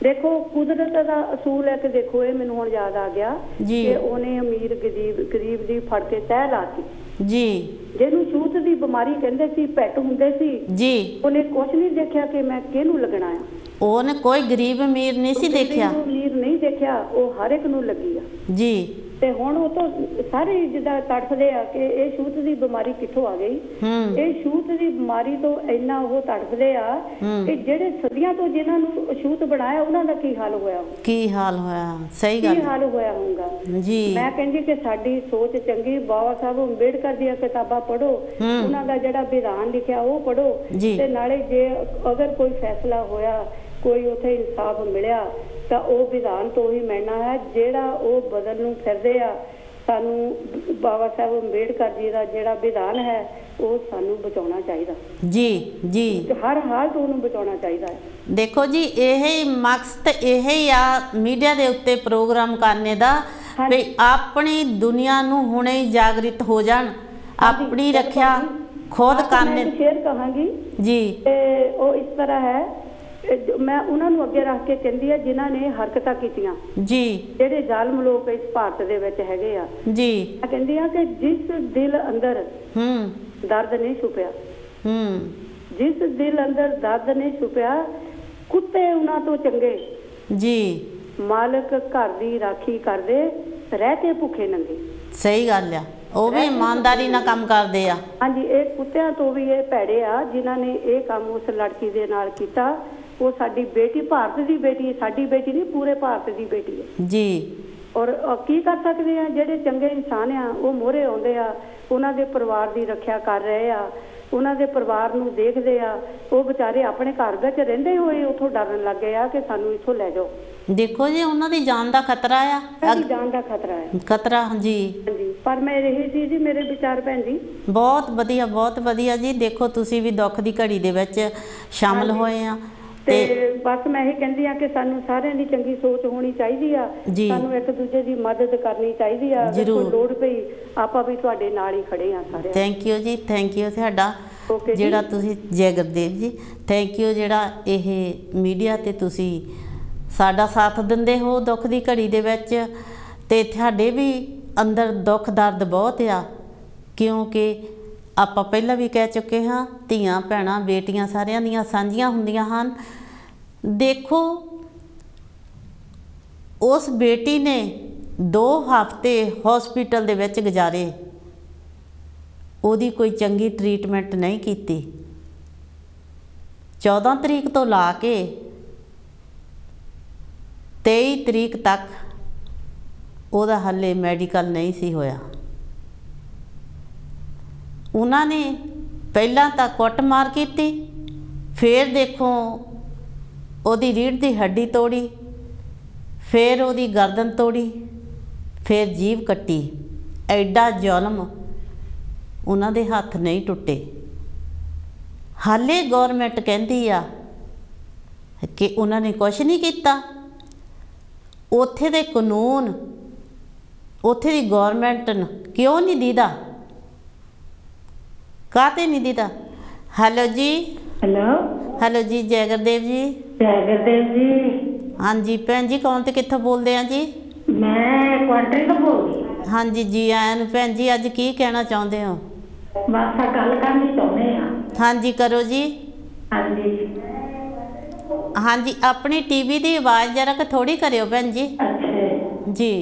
ਦੇਖੋ ਕੁਦਰਤ ਦਾ ਅਸੂਲ ਹੈ ਕਿ ਦੇਖੋ ਇਹ ਮੈਨੂੰ ਹੁਣ ਯਾਦ ਆ ਗਿਆ ਕਿ ਉਹਨੇ ਅਮੀਰ ਗਰੀਬ ਦੀ ਫੜ ਕੇ ਤਹਿ ਲਾਤੀ ਜੀ। ਜਿਹਨੂੰ ਛੂਤ ਦੀ ਬਿਮਾਰੀ ਕਹਿੰਦੇ ਸੀ, ਪੈਟ ਹੁੰਦੇ ਸੀ ਜੀ, ਉਹਨੇ ਕੁਛ ਨਹੀਂ ਦੇਖਿਆ ਕਿ ਮੈਂ ਕਿਹਨੂੰ ਲੱਗਣਾ ਆ। ਉਹਨੇ ਕੋਈ ਗਰੀਬ ਅਮੀਰ ਨਹੀਂ ਸੀ ਦੇਖਿਆ, ਅਮੀਰ ਨਹੀਂ ਦੇਖਿਆ, ਉਹ ਹਰ ਇੱਕ ਨੂੰ ਲੱਗੀ ਆ ਜੀ। ਤੇ ਹੁਣ ਉਹ ਤੋਂ ਸਾਰੇ ਜਿੱਦਾਂ ਤੜਫਦੇ ਆ ਕਿ ਇਹ ਛੂਤ ਦੀ ਬਿਮਾਰੀ ਕਿੱਥੋਂ ਆ ਗਈ। ਇਹ ਛੂਤ ਦੀ ਬਿਮਾਰੀ ਤੋਂ ਇੰਨਾ ਉਹ ਤੜਫਦੇ ਆ ਕਿ ਜਿਹੜੇ ਸਦੀਆਂ ਤੋਂ ਜਿਨ੍ਹਾਂ ਨੂੰ ਛੂਤ ਬਣਾਇਆ ਉਹਨਾਂ ਦਾ ਕੀ ਹਾਲ ਹੋਇਆ, ਕੀ ਹਾਲ ਹੋਇਆ, ਸਹੀ ਗੱਲ, ਕੀ ਹਾਲ ਹੋਇਆ ਹੋਊਗਾ ਜੀ। ਮੈਂ ਕਹਿੰਦੀ ਕਿ ਸਾਡੀ ਸੋਚ ਚੰਗੀ, ਬਾਬਾ ਸਾਹਿਬ ਅੰਬੇਡਕਰ ਦੀਆਂ ਕਿਤਾਬਾਂ ਪੜ੍ਹੋ, ਉਹਨਾਂ ਦਾ ਜਿਹੜਾ ਵਿਧਾਨ ਲਿਖਿਆ ਉਹ ਪੜ੍ਹੋ, ਤੇ ਨਾਲੇ ਜੇ ਅਗਰ ਕੋਈ ਫੈਸਲਾ ਹੋਇਆ, ਕੋਈ ਉੱਥੇ ਇਨਸਾਫ ਮਿਲਿਆ ਤਾਂ ਉਹ ਵਿਧਾਨ ਤੋਂ ਹੀ ਮਿਲਣਾ ਹੈ ਜਿਹੜਾ ਉਹ ਬਦਲ ਨੂੰ ਫਿਰਦੇ ਆ। ਸਾਨੂੰ ਬਾਬਾ ਸਾਹਿਬ ਅੰਬੇਡਕਰ ਜੀ ਦਾ ਜਿਹੜਾ ਵਿਧਾਨ ਹੈ ਉਹ ਸਾਨੂੰ ਬਚਾਉਣਾ ਚਾਹੀਦਾ ਜੀ ਜੀ, ਹਰ ਹਾਲਤ ਉਹਨੂੰ ਬਚਾਉਣਾ ਚਾਹੀਦਾ ਹੈ। ਦੇਖੋ ਜੀ ਇਹ ਮਕਸਦ ਇਹ ਹੀ ਆ ਮੀਡੀਆ ਦੇ ਉੱਤੇ ਪ੍ਰੋਗਰਾਮ ਕਰਨੇ ਦਾ ਵੀ ਆਪਣੀ ਦੁਨੀਆ ਨੂੰ ਹੁਣੇ ਹੀ ਜਾਗਰਿਤ ਹੋ ਜਾਣ, ਆਪਣੀ ਰੱਖਿਆ ਖੁਦ ਕਰਨੇ। ਸ਼ੇਰ ਕਹਾਂਗੀ ਜੀ, ਤੇ ਉਹ ਇਸ ਤਰ੍ਹਾਂ ਹੈ, ਮੈਂ ਉਹਨਾਂ ਨੂੰ ਅੱਗੇ ਰੱਖ ਕੇ ਕਹਿੰਦੀ ਆ ਜਿਨ੍ਹਾਂ ਨੇ ਹਰਕਤਾਂ ਕੀਤੀਆਂ ਜੀ, ਜਿਹੜੇ ਜ਼ਾਲਮ ਲੋਕ ਇਸ ਭਾਰਤ ਦੇ ਵਿੱਚ ਹੈਗੇ ਆ ਜੀ। ਮੈਂ ਕਹਿੰਦੀ ਆ ਕਿ ਜਿਸ ਦਿਲ ਅੰਦਰ ਦਰਦ ਨਹੀਂ ਛੁਪਿਆ, ਜਿਸ ਦਿਲ ਅੰਦਰ ਦਰਦ ਨਹੀਂ ਛੁਪਿਆ, ਕੁੱਤੇ ਉਹਨਾਂ ਤੋਂ ਚੰਗੇ ਜੀ। ਮਾਲਕ ਘਰ ਦੀ ਰਾਖੀ ਕਰਦੇ, ਰਹਿ ਕੇ ਭੁੱਖੇ ਨੰਗੇ। ਸਹੀ ਗੱਲ ਆ, ਉਹ ਵੀ ਇਮਾਨਦਾਰੀ ਨਾਲ ਕੰਮ ਕਰਦੇ ਆ। ਹਾਂਜੀ, ਇਹ ਕੁੱਤਿਆਂ ਤੋਂ ਵੀ ਇਹ ਭੈੜੇ ਆ ਜਿਨ੍ਹਾਂ ਨੇ ਇਹ ਕੰਮ ਉਸ ਲੜਕੀ ਦੇ ਨਾਲ ਕੀਤਾ। ਉਹ ਸਾਡੀ ਬੇਟੀ, ਭਾਰਤ ਦੀ ਬੇਟੀ, ਸਾਡੀ ਬੇਟੀ ਨਹੀਂ, ਪੂਰੇ ਭਾਰਤ ਦੀ ਬੇਟੀ ਹੈ ਜੀ। ਔਰ ਕੀ ਕਰ ਸਕਦੇ ਆ, ਜਿਹੜੇ ਚੰਗੇ ਇਨਸਾਨ ਆ ਉਹ ਮੋਹਰੇ ਆਉਂਦੇ ਆ, ਉਹਨਾਂ ਦੇ ਪਰਿਵਾਰ ਦੀ ਰੱਖਿਆ ਕਰ ਰਹੇ ਆ, ਉਹਨਾਂ ਦੇ ਪਰਿਵਾਰ ਨੂੰ ਦੇਖਦੇ ਆ। ਉਹ ਵਿਚਾਰੇ ਆਪਣੇ ਘਰ ਵਿੱਚ ਰਹਿੰਦੇ ਹੋਏ ਉੱਥੋਂ ਡਰਨ ਲੱਗ ਗਏ ਆ ਕਿ ਸਾਨੂੰ ਇੱਥੋਂ ਲੈ ਜਾਓ। ਦੇਖੋ ਜੀ ਉਹਨਾਂ ਦੀ ਜਾਨ ਦਾ ਖਤਰਾ ਆ, ਜਾਨ ਦਾ ਖਤਰਾ ਹੈ, ਖਤਰਾ ਜੀ। ਹਾਂਜੀ, ਪਰ ਮੈਂ ਇਹੀ ਸੀ ਜੀ ਮੇਰੇ ਵਿਚਾਰ ਭੈਣ ਜੀ। ਬਹੁਤ ਵਧੀਆ, ਬਹੁਤ ਵਧੀਆ ਜੀ। ਦੇਖੋ ਤੁਸੀਂ ਵੀ ਦੁੱਖ ਦੀ ਘੜੀ ਦੇ ਵਿੱਚ ਸ਼ਾਮਲ ਹੋਏ ਆ, ਤੇ ਬਸ ਮੈਂ ਇਹ ਕਹਿੰਦੀ ਆ ਕਿ ਸਾਨੂੰ ਸਾਰਿਆਂ ਦੀ ਚੰਗੀ ਸੋਚ ਹੋਣੀ ਚਾਹੀਦੀ ਆ, ਸਾਨੂੰ ਇੱਕ ਦੂਜੇ ਦੀ ਮਦਦ ਕਰਨੀ ਚਾਹੀਦੀ ਆ। ਜੇ ਕੋਈ ਲੋੜ ਪਈ ਆਪਾਂ ਵੀ ਤੁਹਾਡੇ ਨਾਲ ਹੀ ਖੜੇ ਆ ਸਾਰੇ। ਥੈਂਕ ਯੂ ਜੀ, ਥੈਂਕ ਯੂ ਤੁਹਾਡਾ ਜਿਹੜਾ ਤੁਸੀਂ ਜੈ ਗੁਰਦੇਵ ਜੀ, ਥੈਂਕ ਯੂ ਜਿਹੜਾ ਇਹ ਮੀਡੀਆ ਤੇ ਤੁਸੀਂ ਸਾਡਾ ਸਾਥ ਦਿੰਦੇ ਹੋ ਦੁੱਖ ਦੀ ਘੜੀ ਦੇ ਵਿੱਚ। ਤੇ ਤੁਹਾਡੇ ਵੀ ਅੰਦਰ ਦੁੱਖ ਦਰਦ ਬਹੁਤ ਆ, ਕਿਉਂਕਿ ਆਪਾਂ ਪਹਿਲਾਂ ਵੀ ਕਹਿ ਚੁੱਕੇ ਹਾਂ ਧੀਆਂ ਭੈਣਾਂ ਬੇਟੀਆਂ ਸਾਰਿਆਂ ਦੀਆਂ ਸਾਂਝੀਆਂ ਹੁੰਦੀਆਂ ਹਨ। ਦੇਖੋ ਉਸ ਬੇਟੀ ਨੇ 2 ਹਫ਼ਤੇ ਹਸਪੀਟਲ ਦੇ ਵਿੱਚ ਗੁਜ਼ਾਰੇ, ਉਹਦੀ ਕੋਈ ਚੰਗੀ ਟਰੀਟਮੈਂਟ ਨਹੀਂ ਕੀਤੀ। 14 ਤਰੀਕ ਤੋਂ ਲਾ ਕੇ 23 ਤਰੀਕ ਤੱਕ ਉਹਦਾ ਹਾਲੇ ਮੈਡੀਕਲ ਨਹੀਂ ਸੀ ਹੋਇਆ। ਉਹਨਾਂ ਨੇ ਪਹਿਲਾਂ ਤਾਂ ਕੁੱਟਮਾਰ ਕੀਤੀ, ਫਿਰ ਦੇਖੋ ਉਹਦੀ ਰੀੜ੍ਹ ਦੀ ਹੱਡੀ ਤੋੜੀ, ਫਿਰ ਉਹਦੀ ਗਰਦਨ ਤੋੜੀ, ਫਿਰ ਜੀਭ ਕੱਟੀ। ਐਡਾ ਜ਼ੁਲਮ ਉਹਨਾਂ ਦੇ ਹੱਥ ਨਹੀਂ ਟੁੱਟੇ। ਹਾਲੇ ਗੌਰਮੈਂਟ ਕਹਿੰਦੀ ਆ ਕਿ ਉਹਨਾਂ ਨੇ ਕੁਛ ਨਹੀਂ ਕੀਤਾ। ਉੱਥੇ ਦੇ ਕਾਨੂੰਨ, ਉੱਥੇ ਦੀ ਗੌਰਮੈਂਟ ਕਿਉਂ ਨਹੀਂ ਦੀਦਾ, ਕਾਹਤੇ ਨਹੀਂ ਦੀਦਾ। ਹੈਲੋ ਜੀ, ਹੈਲੋ ਜੀ, ਜੈ ਗੁਰਦੇਵ ਜੀ। ਜੈ ਗੁਰਦੇਵ ਜੀ। ਹਾਂਜੀ ਭੈਣ ਜੀ, ਕੌਣ ਤੇ ਕਿੱਥੋਂ ਬੋਲਦੇ ਆ ਜੀ? ਮੈਂ ਕੁਆਂਟਰੀ ਤੋਂ ਬੋਲਦੀ। ਹਾਂਜੀ ਜੀ ਆਇਆਂ ਨੂੰ ਭੈਣ ਜੀ। ਅੱਜ ਕੀ ਕਹਿਣਾ ਚਾਹੁੰਦੇ ਹੋ? ਬਸ ਗੱਲ ਕਰਨੀ ਚਾਹੁੰਦੇ ਆ। ਹਾਂਜੀ ਕਰੋ ਜੀ। ਹਾਂਜੀ ਹਾਂਜੀ, ਆਪਣੀ ਟੀਵੀ ਦੀ ਆਵਾਜ਼ ਜਰਾ ਕਿ ਥੋੜੀ ਕਰਿਓ ਭੈਣ ਜੀ। ਅੱਛਾ ਜੀ।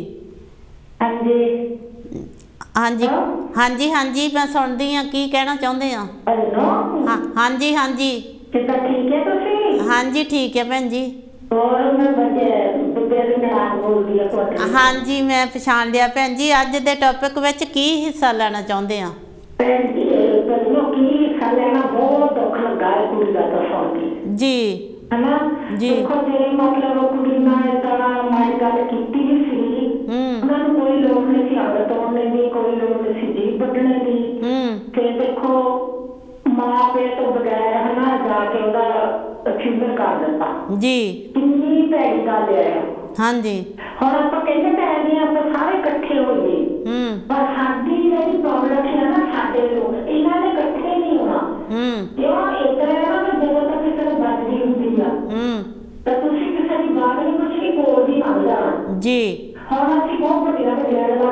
ਹਾਂਜੀ ਹਾਂਜੀ ਹਾਂਜੀ ਹਾਂਜੀ, ਮੈਂ ਸੁਣਦੀ ਆ, ਕੀ ਕਹਿਣਾ ਚਾਹੁੰਦੇ ਆ? ਹਾਂ ਹਾਂਜੀ ਹਾਂਜੀ। ਕਿੱਦਾਂ, ਠੀਕ ਹੈ ਤੁਸੀਂ? ਹਾਂਜੀ ਠੀਕ ਹੈ ਭੈਣ ਜੀ। ਹੋਰ ਮੈਂ ਬੱਚੇ ਦੀ ਨਾਲ ਬੋਲਦੀ ਆ ਤੁਹਾਡੇ। ਹਾਂਜੀ ਮੈਂ ਪਛਾਣ ਲਿਆ ਭੈਣ ਜੀ। ਅੱਜ ਦੇ ਟੌਪਿਕ ਵਿੱਚ ਕੀ ਹਿੱਸਾ ਲੈਣਾ ਚਾਹੁੰਦੇ ਆ? ਭੈਣ ਜੀ ਕੀ ਹਿੱਸਾ ਲੈਣਾ, ਬਹੁਤ ਦੁੱਖ ਲੱਗਾ ਹੈ ਕੁੜੀ ਦਾ ਤਾਂ ਸੁਣ ਕੇ ਜੀ। ਹਨਾ ਜੀ, ਦੇਖੋ ਜਿਹੜੀ ਮਤਲਬ ਕੁੜੀ ਨਾਲ ਏਦਾਂ ਮਾੜੀ ਗੱਲ ਕੀਤੀ ਵੀ ਸੀ, ਉਹਨਾਂ ਨੂੰ ਕੋਈ ਲੋੜ ਨਹੀਂ ਸੀ ਅੱਗ ਤੋੜਨੇ ਦੀ, ਕੋਈ ਲੋੜ ਨਹੀਂ ਸੀ ਜੀਭ ਵੱਢਣੇ ਦੀ। ਤੇ ਦੇਖੋ ਮਾਂ ਪਿਓ ਤੋਂ ਬਗੈਰ ਹਨਾ ਜਾ ਕੇ ਉਹਦਾ ਫਿੰਗਰ ਕਰ ਦਿੱਤਾ ਜੀ। ਕਿੰਨੀ ਭੈੜੀ ਗੱਲ ਹੈ। ਹਾਂਜੀ, ਹੁਣ ਆਪਾਂ ਕਹਿੰਦੇ ਤਾਂ ਹੈਗੇ ਆਪਾਂ ਸਾਰੇ ਇਕੱਠੇ ਹੋਈਏ, ਪਰ ਸਾਡੀ ਜਿਹੜੀ ਪ੍ਰੋਬਲਮ ਹੈ ਨਾ, ਸਾਡੇ ਲੋਕ ਇਹਨਾਂ ਨੇ ਇਕੱਠੇ ਨਹੀਂ ਹੋਣਾ। ਕਿਉਂ ਏਦਾਂ ਹੈ ਨਾ, ਜਦੋਂ ਤੱਕ ਕਿਸੇ ਨੂੰ ਵੱਜਦੀ ਹੁੰਦੀ ਆ ਤਾਂ ਤੁਸੀਂ ਕਿਸੇ ਦੀ ਬਾਤ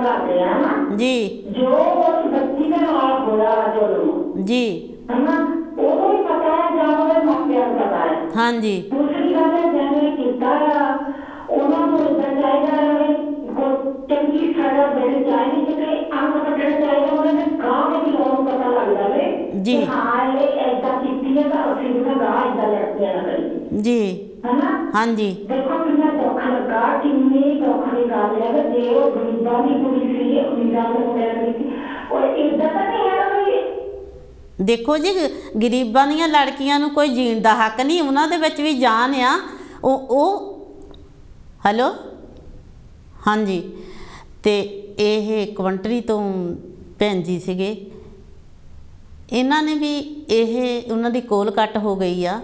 ਕਰਦੇ ਆ ਨਾ ਜੀ, ਜੋ ਉਸ ਬੱਚੀ ਦੇ ਨਾਲ ਹੋਇਆ ਜ਼ੁਲਮ ਜੀ, ਹਨਾ, ਉਹਨੂੰ ਵੀ ਪਤਾ ਹੈ ਜਾਂ ਉਹਦੇ ਮਾਪਿਆਂ ਨੂੰ ਪਤਾ ਹੈ। ਹਾਂਜੀ, ਦੂਸਰੀ ਗੱਲ ਹੈ ਜਿਹਨੇ ਕੀਤਾ ਆ ਉਹਨਾਂ ਨੂੰ ਇਦਾਂ ਚਾਹੀਦਾ ਹੈ ਕੋਈ ਚੰਗੀ ਸਜ਼ਾ ਦੇਣੀ ਚਾਹੀਦੀ ਕਿ ਅੰਗ ਕੱਢਣੇ ਚਾਹੀਦੇ ਉਹਨਾਂ ਦੇ ਗਾਂ ਦੇ ਵੀ ਉਹਨੂੰ ਪਤਾ ਲੱਗ ਜਾਵੇ ਜੀ, ਹਾਂ ਇਹ ਏਦਾਂ ਕੀਤੀ ਹੈ ਤਾਂ ਅਸੀਂ ਉਹਨਾਂ ਗਾਂ ਏਦਾਂ ਲੜਦੀਆਂ ਨਾ ਕਰੀਏ ਜੀ, ਹਨਾ। ਹਾਂਜੀ, ਦੇਖੋ ਕਿੰਨਾ ਦੁੱਖ ਲੱਗਾ, ਕਿੰਨੀ ਦੁੱਖ ਦੀ ਗੱਲ ਹੈ ਕਿ ਜੇ ਉਹ ਗਰੀਬਾਂ ਦੀ ਕੁੜੀ ਸੀ, ਅਮੀਰਾਂ ਦੇ ਮੁੰਡਿਆਂ ਦੀ ਸੀ, ਉਹ ਏਦਾਂ ਤਾਂ ਨਹੀਂ ਹੈ ਵੀ। ਦੇਖੋ ਜੀ, ਗਰੀਬਾਂ ਦੀਆਂ ਲੜਕੀਆਂ ਨੂੰ ਕੋਈ ਜੀਣ ਦਾ ਹੱਕ ਨਹੀਂ, ਉਹਨਾਂ ਦੇ ਵਿੱਚ ਵੀ ਜਾਨ ਆ। ਉਹ ਹੈਲੋ, ਹਾਂਜੀ, ਤੇ ਇਹ ਕਵੰਟਰੀ ਤੋਂ ਭੈਣ ਜੀ ਸੀਗੇ, ਇਹਨਾਂ ਨੇ ਵੀ ਇਹ ਉਹਨਾਂ ਦੀ ਕੋਲ ਕੱਟ ਹੋ ਗਈ ਆ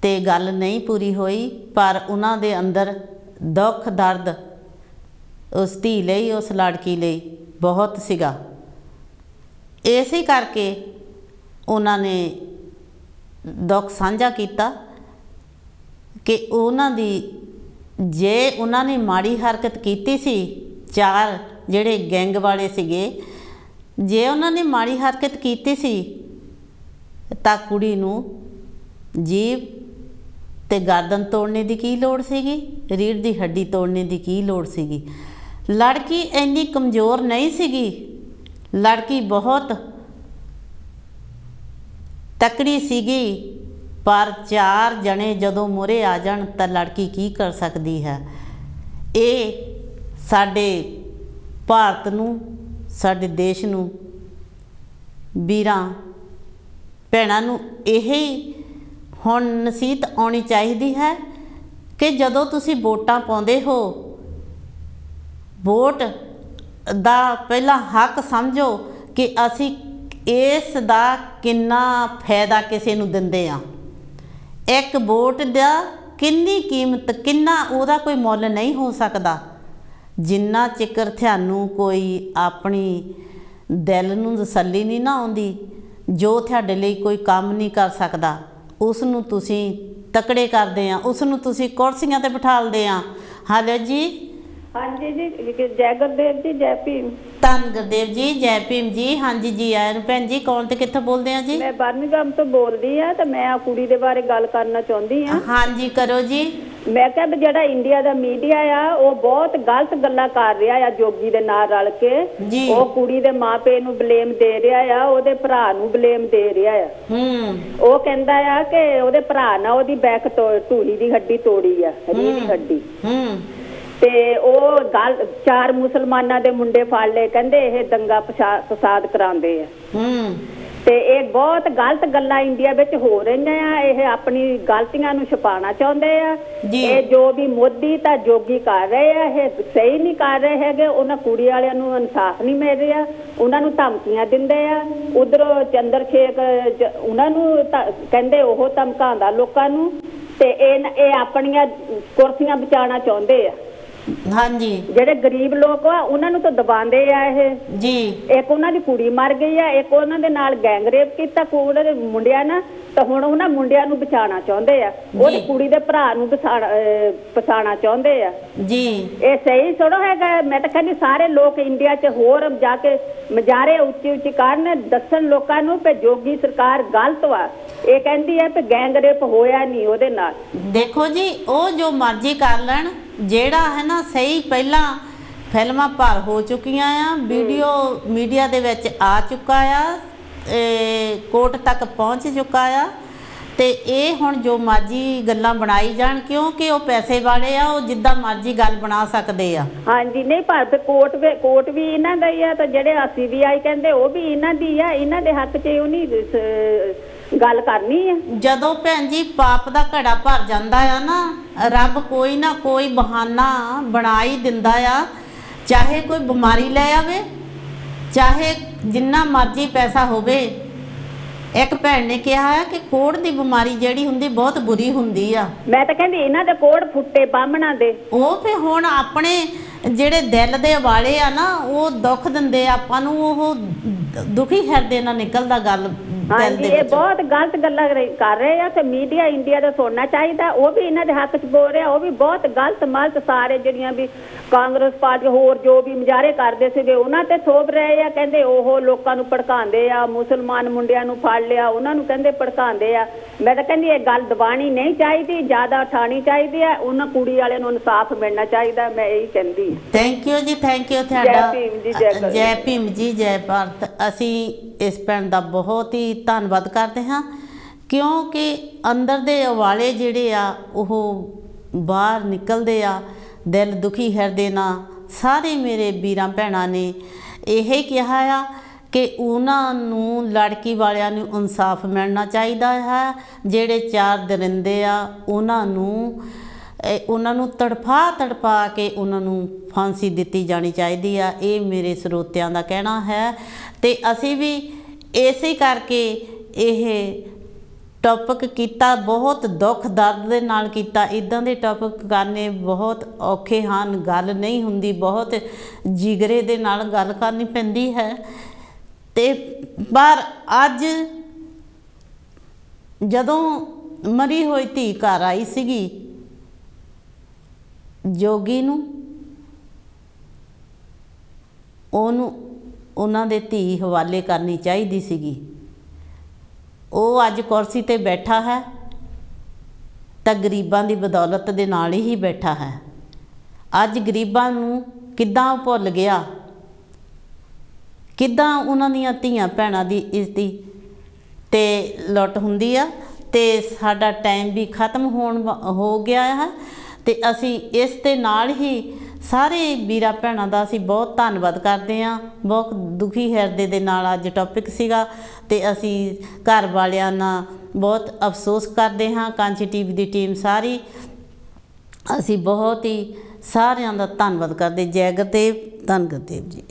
ਤੇ ਗੱਲ ਨਹੀਂ ਪੂਰੀ ਹੋਈ, ਪਰ ਉਹਨਾਂ ਦੇ ਅੰਦਰ ਦੁੱਖ ਦਰਦ ਉਸ ਧੀ ਲਈ, ਉਸ ਲੜਕੀ ਲਈ ਬਹੁਤ ਸੀਗਾ। ਇਸੇ ਕਰਕੇ ਉਹਨਾਂ ਨੇ ਦੁੱਖ ਸਾਂਝਾ ਕੀਤਾ ਕਿ ਉਹਨਾਂ ਦੀ ਜੇ ਉਹਨਾਂ ਨੇ ਮਾੜੀ ਹਰਕਤ ਕੀਤੀ ਸੀ, 4 ਜਿਹੜੇ ਗੈਂਗ ਵਾਲੇ ਸੀਗੇ, ਜੇ ਉਹਨਾਂ ਨੇ ਮਾੜੀ ਹਰਕਤ ਕੀਤੀ ਸੀ ਤਾਂ ਕੁੜੀ ਨੂੰ ਜੀਭ ਤੇ ਗਰਦਨ ਤੋੜਨੇ ਦੀ ਕੀ ਲੋੜ ਸੀਗੀ, ਰੀੜ੍ਹ ਦੀ ਹੱਡੀ ਤੋੜਨੇ ਦੀ ਕੀ ਲੋੜ ਸੀਗੀ। ਲੜਕੀ ਇੰਨੀ ਕਮਜ਼ੋਰ ਨਹੀਂ ਸੀਗੀ, ਲੜਕੀ ਬਹੁਤ ਤਕੜੀ ਸੀਗੀ, ਪਰ 4 ਜਣੇ ਜਦੋਂ ਮੂਹਰੇ ਆ ਜਾਣ ਤਾਂ ਲੜਕੀ ਕੀ ਕਰ ਸਕਦੀ ਹੈ। ਇਹ ਸਾਡੇ ਭਾਰਤ ਨੂੰ, ਸਾਡੇ ਦੇਸ਼ ਨੂੰ, ਵੀਰਾਂ ਭੈਣਾਂ ਨੂੰ ਇਹ ਹੁਣ ਨਸੀਹਤ ਆਉਣੀ ਚਾਹੀਦੀ ਹੈ ਕਿ ਜਦੋਂ ਤੁਸੀਂ ਵੋਟਾਂ ਪਾਉਂਦੇ ਹੋ, ਵੋਟ ਦਾ ਪਹਿਲਾਂ ਹੱਕ ਸਮਝੋ ਕਿ ਅਸੀਂ ਇਸ ਦਾ ਕਿੰਨਾ ਫਾਇਦਾ ਕਿਸੇ ਨੂੰ ਦਿੰਦੇ ਆ। ਇੱਕ ਵੋਟ ਦਾ ਕਿੰਨੀ ਕੀਮਤ, ਕਿੰਨਾ ਉਹਦਾ ਕੋਈ ਮੁੱਲ ਨਹੀਂ ਹੋ ਸਕਦਾ ਜਿੰਨਾ ਚਿਕਰ ਤੁਹਾਨੂੰ ਕੋਈ ਆਪਣੀ ਦਿਲ ਨੂੰ ਤਸੱਲੀ ਨਹੀਂ ਨਾ ਆਉਂਦੀ, ਜੋ ਤੁਹਾਡੇ ਲਈ ਕੋਈ ਕੰਮ ਨਹੀਂ ਕਰ ਸਕਦਾ ਉਸ ਨੂੰ ਤੁਸੀਂ ਤਕੜੇ ਕਰਦੇ ਆ, ਉਸ ਨੂੰ ਤੁਸੀਂ ਕੁਰਸੀਆਂ ਤੇ ਬਿਠਾਲਦੇ ਆ। ਹਾਲੇ ਜੀ, ਹਾਂਜੀ ਜੀ, ਜੈ ਗੁਰਦੇਵ ਜੀ, ਜੈ ਭੀਮ। ਧੰਨ ਗੁਰਦੇਵ ਜੀ, ਜੈ ਭੀਮ ਜੀ। ਹਾਂਜੀ ਜੀ ਆਇਆਂ ਨੂੰ ਭੈਣ ਜੀ। ਕੌਣ ਤੇ ਕਿੱਥੋਂ ਬੋਲਦੇ ਆ ਜੀ? ਮੈਂ ਬਰਮਿੰਘਮ ਤੋਂ ਬੋਲਦੀ ਆ ਤੇ ਮੈਂ ਆ ਕੁੜੀ ਦੇ ਬਾਰੇ ਗੱਲ ਕਰਨਾ ਚਾਹੁੰਦੀ ਆ। ਹਾਂਜੀ ਕਰੋ ਜੀ। ਮੈਂ ਕਿਹਾ ਵੀ ਜਿਹੜਾ ਇੰਡੀਆ ਦਾ ਮੀਡੀਆ ਆ ਉਹ ਬਹੁਤ ਗਲਤ ਗੱਲਾਂ ਕਰ ਰਿਹਾ ਆ ਜੋਗੀ ਦੇ ਨਾਲ ਰਲ ਕੇ। ਉਹ ਕੁੜੀ ਦੇ ਮਾਪੇ ਨੂੰ ਬਲੇਮ ਦੇ ਰਿਹਾ ਆ, ਉਹਦੇ ਭਰਾ ਨੂੰ ਬਲੇਮ ਦੇ ਰਿਹਾ ਆ। ਉਹ ਕਹਿੰਦਾ ਆ ਕਿ ਉਹਦੇ ਭਰਾ ਨਾਲ ਉਹਦੀ ਬੈਕ ਢੂਹੀ ਦੀ ਹੱਡੀ ਤੋੜੀ ਆ, ਰੀੜ੍ਹ ਦੀ ਹੱਡੀ। ਤੇ ਉਹ ਗੱਲ 4 ਮੁਸਲਮਾਨਾਂ ਦੇ ਮੁੰਡੇ ਫੜ ਲਏ, ਕਹਿੰਦੇ ਇਹ ਦੰਗਾ ਫਸਾਦ ਕਰਾਉਂਦੇ ਆ। ਤੇ ਇਹ ਬਹੁਤ ਗਲਤ ਗੱਲਾਂ ਇੰਡੀਆ ਵਿੱਚ ਹੋ ਰਹੀਆਂ ਆ। ਇਹ ਆਪਣੀ ਗਲਤੀਆਂ ਨੂੰ ਛੁਪਾਉਣਾ ਚਾਹੁੰਦੇ ਆ। ਇਹ ਜੋ ਵੀ ਮੋਦੀ ਤਾਂ ਜੋਗੀ ਕਰ ਰਹੇ ਆ ਇਹ ਸਹੀ ਨਹੀਂ ਕਰ ਰਹੇ ਹੈਗੇ। ਉਹਨਾਂ ਕੁੜੀ ਵਾਲਿਆਂ ਨੂੰ ਇਨਸਾਫ ਨਹੀਂ ਮਿਲ ਰਿਹਾ, ਉਹਨਾਂ ਨੂੰ ਧਮਕੀਆਂ ਦਿੰਦੇ ਆ। ਉਧਰੋਂ ਚੰਦਰ ਸ਼ੇਖ ਉਹਨਾਂ ਨੂੰ ਕਹਿੰਦੇ ਉਹ ਧਮਕਾਉਂਦਾ ਲੋਕਾਂ ਨੂੰ, ਤੇ ਇਹ ਆਪਣੀਆਂ ਕੁਰਸੀਆਂ ਬਚਾਉਣਾ ਚਾਹੁੰਦੇ ਆ। ਹਾਂਜੀ, ਜਿਹੜੇ ਗਰੀਬ ਲੋਕ ਆ ਉਹਨਾਂ ਨੂੰ ਤਾਂ ਦਬਾਉਂਦੇ ਆ ਇਹ ਜੀ। ਇੱਕ ਉਹਨਾਂ ਦੀ ਕੁੜੀ ਮਰ ਗਈ ਆ, ਇੱਕ ਉਹਨਾਂ ਦੇ ਨਾਲ ਗੈਂਗ ਰੇਪ ਕੀਤਾ ਕੁੜੀ ਦੇ ਮੁੰਡਿਆਂ ਨਾਲ, ਤਾਂ ਹੁਣ ਉਹਨਾਂ ਮੁੰਡਿਆਂ ਨੂੰ ਬਚਾਉਣਾ ਚਾਹੁੰਦੇ ਆ। ਉਹਦੀ ਕੁੜੀ ਦੇ ਭਰਾ ਨੂੰ ਫਸਾਉਣਾ ਚਾਹੁੰਦੇ ਆ ਜੀ। ਇਹ ਸਹੀ ਥੋੜ੍ਹਾ ਹੈਗਾ। ਮੈਂ ਤਾਂ ਕਹਿੰਦੀ ਸਾਰੇ ਲੋਕ ਇੰਡੀਆ 'ਚ ਹੋਰ ਜਾ ਕੇ ਮਜ਼ਾਰੇ ਉੱਚੀ ਉੱਚੀ ਕਰਨ, ਦੱਸਣ ਲੋਕਾਂ ਨੂੰ ਕਿ ਜੋਗੀ ਸਰਕਾਰ ਗਲਤ ਵਾ। ਇਹ ਕਹਿੰਦੀ ਹੈ ਕਿ ਗੈਂਗ ਰੇਪ ਹੋਇਆ ਨਹੀਂ ਉਹਦੇ ਨਾਲ। ਦੇਖੋ ਜੀ, ਉਹ ਜੋ ਮਰਜ਼ੀ ਕਰ ਲੈਣ, ਜਿਹੜਾ ਹੈ ਨਾ ਸਹੀ ਪਹਿਲਾਂ ਫਿਲਮਾਂ ਭਰ ਹੋ ਚੁੱਕੀਆਂ ਆ, ਵੀਡੀਓ ਮੀਡੀਆ ਦੇ ਵਿੱਚ ਆ ਚੁੱਕਾ ਆ, ਕੋਰਟ ਤੱਕ ਪਹੁੰਚ ਚੁੱਕਾ ਆ, ਤੇ ਇਹ ਹੁਣ ਜੋ ਮਰਜ਼ੀ ਗੱਲਾਂ ਬਣਾਈ ਜਾਣ ਕਿਉਂਕਿ ਉਹ ਪੈਸੇ ਵਾਲੇ ਆ, ਉਹ ਜਿੱਦਾਂ ਮਰਜ਼ੀ ਗੱਲ ਬਣਾ ਸਕਦੇ ਆ। ਹਾਂਜੀ, ਨਹੀਂ ਪਰ ਕੋਰਟ ਵੀ ਇਹਨਾਂ ਦਾ ਹੀ ਆ, ਤਾਂ ਜਿਹੜੇ CBI ਕਹਿੰਦੇ ਉਹ ਵੀ ਇਹਨਾਂ ਦੀ ਆ। ਇਹਨਾਂ ਦੇ ਹੱਕ 'ਚ ਉਹ ਨਹੀਂ ਗੱਲ ਕਰਨੀ ਆ। ਜਦੋਂ ਭੈਣ ਜੀ ਪਾਪ ਦਾ ਘੜਾ ਭਰ ਜਾਂਦਾ ਆ ਨਾ, ਰੱਬ ਕੋਈ ਨਾ ਕੋਈ ਬਹਾਨਾ ਬਣਾ ਹੀ ਦਿੰਦਾ ਆ। ਚਾਹੇ ਕੋਈ ਬਿਮਾਰੀ ਲੈ ਆਵੇ, ਚਾਹੇ ਜਿੰਨਾ ਮਰਜ਼ੀ ਪੈਸਾ ਹੋਵੇ। ਇੱਕ ਭੈਣ ਨੇ ਕਿਹਾ ਹੈ ਕਿ ਕੋਹੜ ਦੀ ਬਿਮਾਰੀ ਜਿਹੜੀ ਹੁੰਦੀ ਬਹੁਤ ਬੁਰੀ ਹੁੰਦੀ ਆ। ਮੈਂ ਤਾਂ ਕਹਿੰਦੀ ਇਹਨਾਂ ਦੇ ਕੋਹੜ ਫੁੱਟੇ ਬਾਹਮਣਾ ਦੇ। ਉਹ ਫਿਰ ਹੁਣ ਆਪਣੇ ਜਿਹੜੇ ਦਿਲ ਦੇ ਵਾਲੇ ਆ ਨਾ, ਉਹ ਦੁੱਖ ਦਿੰਦੇ ਆਪਾਂ ਨੂੰ, ਉਹ ਦੁਖੀ ਹਿਰਦੇ ਨਾਲ ਨਿਕਲਦਾ ਗੱਲ ਹਾਂਜੀ ਇਹ ਬਹੁਤ ਗਲਤ ਗੱਲਾਂ ਕਰ ਰਹੇ ਆ ਤੇ ਮੀਡੀਆ ਇੰਡੀਆ ਦਾ ਸੁਣਨਾ ਚਾਹੀਦਾ। ਉਹ ਵੀ ਇਹਨਾਂ ਦੇ ਹੱਕ 'ਚ ਬੋਲ ਰਿਹਾ, ਉਹ ਵੀ ਬਹੁਤ ਗਲਤ ਮਲਤ ਸਾਰੇ ਜਿਹੜੀਆਂ ਵੀ ਕਾਂਗਰਸ ਪਾਰਟੀ ਹੋਰ ਜੋ ਵੀ ਮੁਜ਼ਾਹਰੇ ਕਰਦੇ ਸੀਗੇ ਉਹਨਾਂ ਤੇ ਥੋਪ ਰਹੇ ਆ। ਕਹਿੰਦੇ ਉਹ ਲੋਕਾਂ ਨੂੰ ਭੜਕਾਉਂਦੇ ਆ, ਮੁਸਲਮਾਨ ਮੁੰਡਿਆਂ ਨੂੰ ਫੜ ਲਿਆ ਉਹਨਾਂ ਨੂੰ ਕਹਿੰਦੇ ਭੜਕਾਉਂਦੇ ਆ। ਮੈਂ ਤਾਂ ਕਹਿੰਦੀ ਇਹ ਗੱਲ ਦਬਾਣੀ ਨਹੀਂ ਚਾਹੀਦੀ, ਜ਼ਿਆਦਾ ਉਠਾਣੀ ਚਾਹੀਦੀ ਹੈ। ਉਹਨਾਂ ਕੁੜੀ ਵਾਲਿਆਂ ਨੂੰ ਇਨਸਾਫ ਮਿਲਣਾ ਚਾਹੀਦਾ, ਮੈਂ ਇਹੀ ਕਹਿੰਦੀ। ਥੈਂਕ ਯੂ ਜੀ, ਥੈਂਕ ਯੂ ਤੁਹਾਡਾ। ਜੈ ਭੀਮ ਜੀ, ਜੈ ਭਾਰਤ। ਅਸੀਂ ਇਸ ਭੈਣ ਦਾ ਬਹੁਤ ਹੀ ਧੰਨਵਾਦ ਕਰਦੇ ਹਾਂ ਕਿਉਂਕਿ ਅੰਦਰ ਦੇ ਉਵਾਲੇ ਜਿਹੜੇ ਆ ਉਹ ਬਾਹਰ ਨਿਕਲਦੇ ਆ। ਦਿਲ ਦੁਖੀ ਹਿਰਦੇ ਨਾਲ ਸਾਰੇ ਮੇਰੇ ਵੀਰਾਂ ਭੈਣਾਂ ਨੇ ਇਹ ਕਿਹਾ ਆ ਕਿ ਉਹਨਾਂ ਨੂੰ ਲੜਕੀ ਵਾਲਿਆਂ ਨੂੰ ਇਨਸਾਫ ਮਿਲਣਾ ਚਾਹੀਦਾ ਹੈ। ਜਿਹੜੇ 4 ਦਰਿੰਦੇ ਆ ਉਹਨਾਂ ਨੂੰ ਤੜਫਾ ਕੇ ਉਹਨਾਂ ਨੂੰ ਫਾਂਸੀ ਦਿੱਤੀ ਜਾਣੀ ਚਾਹੀਦੀ ਆ। ਇਹ ਮੇਰੇ ਸਰੋਤਿਆਂ ਦਾ ਕਹਿਣਾ ਹੈ ਤੇ ਅਸੀਂ ਵੀ ਇਸੇ ਕਰਕੇ ਇਹ ਟੌਪਿਕ ਕੀਤਾ, ਬਹੁਤ ਦੁੱਖ ਦਰਦ ਦੇ ਨਾਲ ਕੀਤਾ। ਇੱਦਾਂ ਦੇ ਟੌਪਿਕ ਕਰਨੇ ਬਹੁਤ ਔਖੇ ਹਨ, ਗੱਲ ਨਹੀਂ ਹੁੰਦੀ, ਬਹੁਤ ਜਿਗਰੇ ਦੇ ਨਾਲ ਗੱਲ ਕਰਨੀ ਪੈਂਦੀ ਹੈ। ਤੇ ਪਰ ਅੱਜ ਜਦੋਂ ਮਰੀ ਹੋਈ ਧੀ ਘਰ ਆਈ ਸੀਗੀ, ਜੋਗੀ ਨੂੰ ਉਹਨਾਂ ਦੇ ਧੀ ਹਵਾਲੇ ਕਰਨੀ ਚਾਹੀਦੀ ਸੀਗੀ। ਉਹ ਅੱਜ ਕੁਰਸੀ ਤੇ ਬੈਠਾ ਹੈ ਤਾਂ ਗਰੀਬਾਂ ਦੀ ਬਦੌਲਤ ਦੇ ਨਾਲ ਹੀ ਬੈਠਾ ਹੈ। ਅੱਜ ਗਰੀਬਾਂ ਨੂੰ ਕਿੱਦਾਂ ਭੁੱਲ ਗਿਆ, ਕਿੱਦਾਂ ਉਹਨਾਂ ਦੀਆਂ ਧੀਆਂ ਭੈਣਾਂ ਦੀ ਇੱਜ਼ਤੀ ਤੇ ਲੁੱਟ ਹੁੰਦੀ ਆ। ਤੇ ਸਾਡਾ ਟਾਈਮ ਵੀ ਖਤਮ ਹੋ ਗਿਆ ਹੈ ਤੇ ਅਸੀਂ ਇਸ ਦੇ ਨਾਲ ਹੀ ਸਾਰੇ ਵੀਰਾਂ ਭੈਣਾਂ ਦਾ ਅਸੀਂ ਬਹੁਤ ਧੰਨਵਾਦ ਕਰਦੇ ਹਾਂ। ਬਹੁਤ ਦੁਖੀ ਹਿਰਦੇ ਦੇ ਨਾਲ ਅੱਜ ਟੌਪਿਕ ਸੀਗਾ ਤੇ ਅਸੀਂ ਘਰ ਵਾਲਿਆਂ ਨਾਲ ਬਹੁਤ ਅਫਸੋਸ ਕਰਦੇ ਹਾਂ। ਕਾਂਚੀ TV ਦੀ ਟੀਮ ਸਾਰੀ ਅਸੀਂ ਬਹੁਤ ਹੀ ਸਾਰਿਆਂ ਦਾ ਧੰਨਵਾਦ ਕਰਦੇ। ਜੈ ਗੁਰਦੇਵ, ਧੰਨ ਗੁਰਦੇਵ ਜੀ।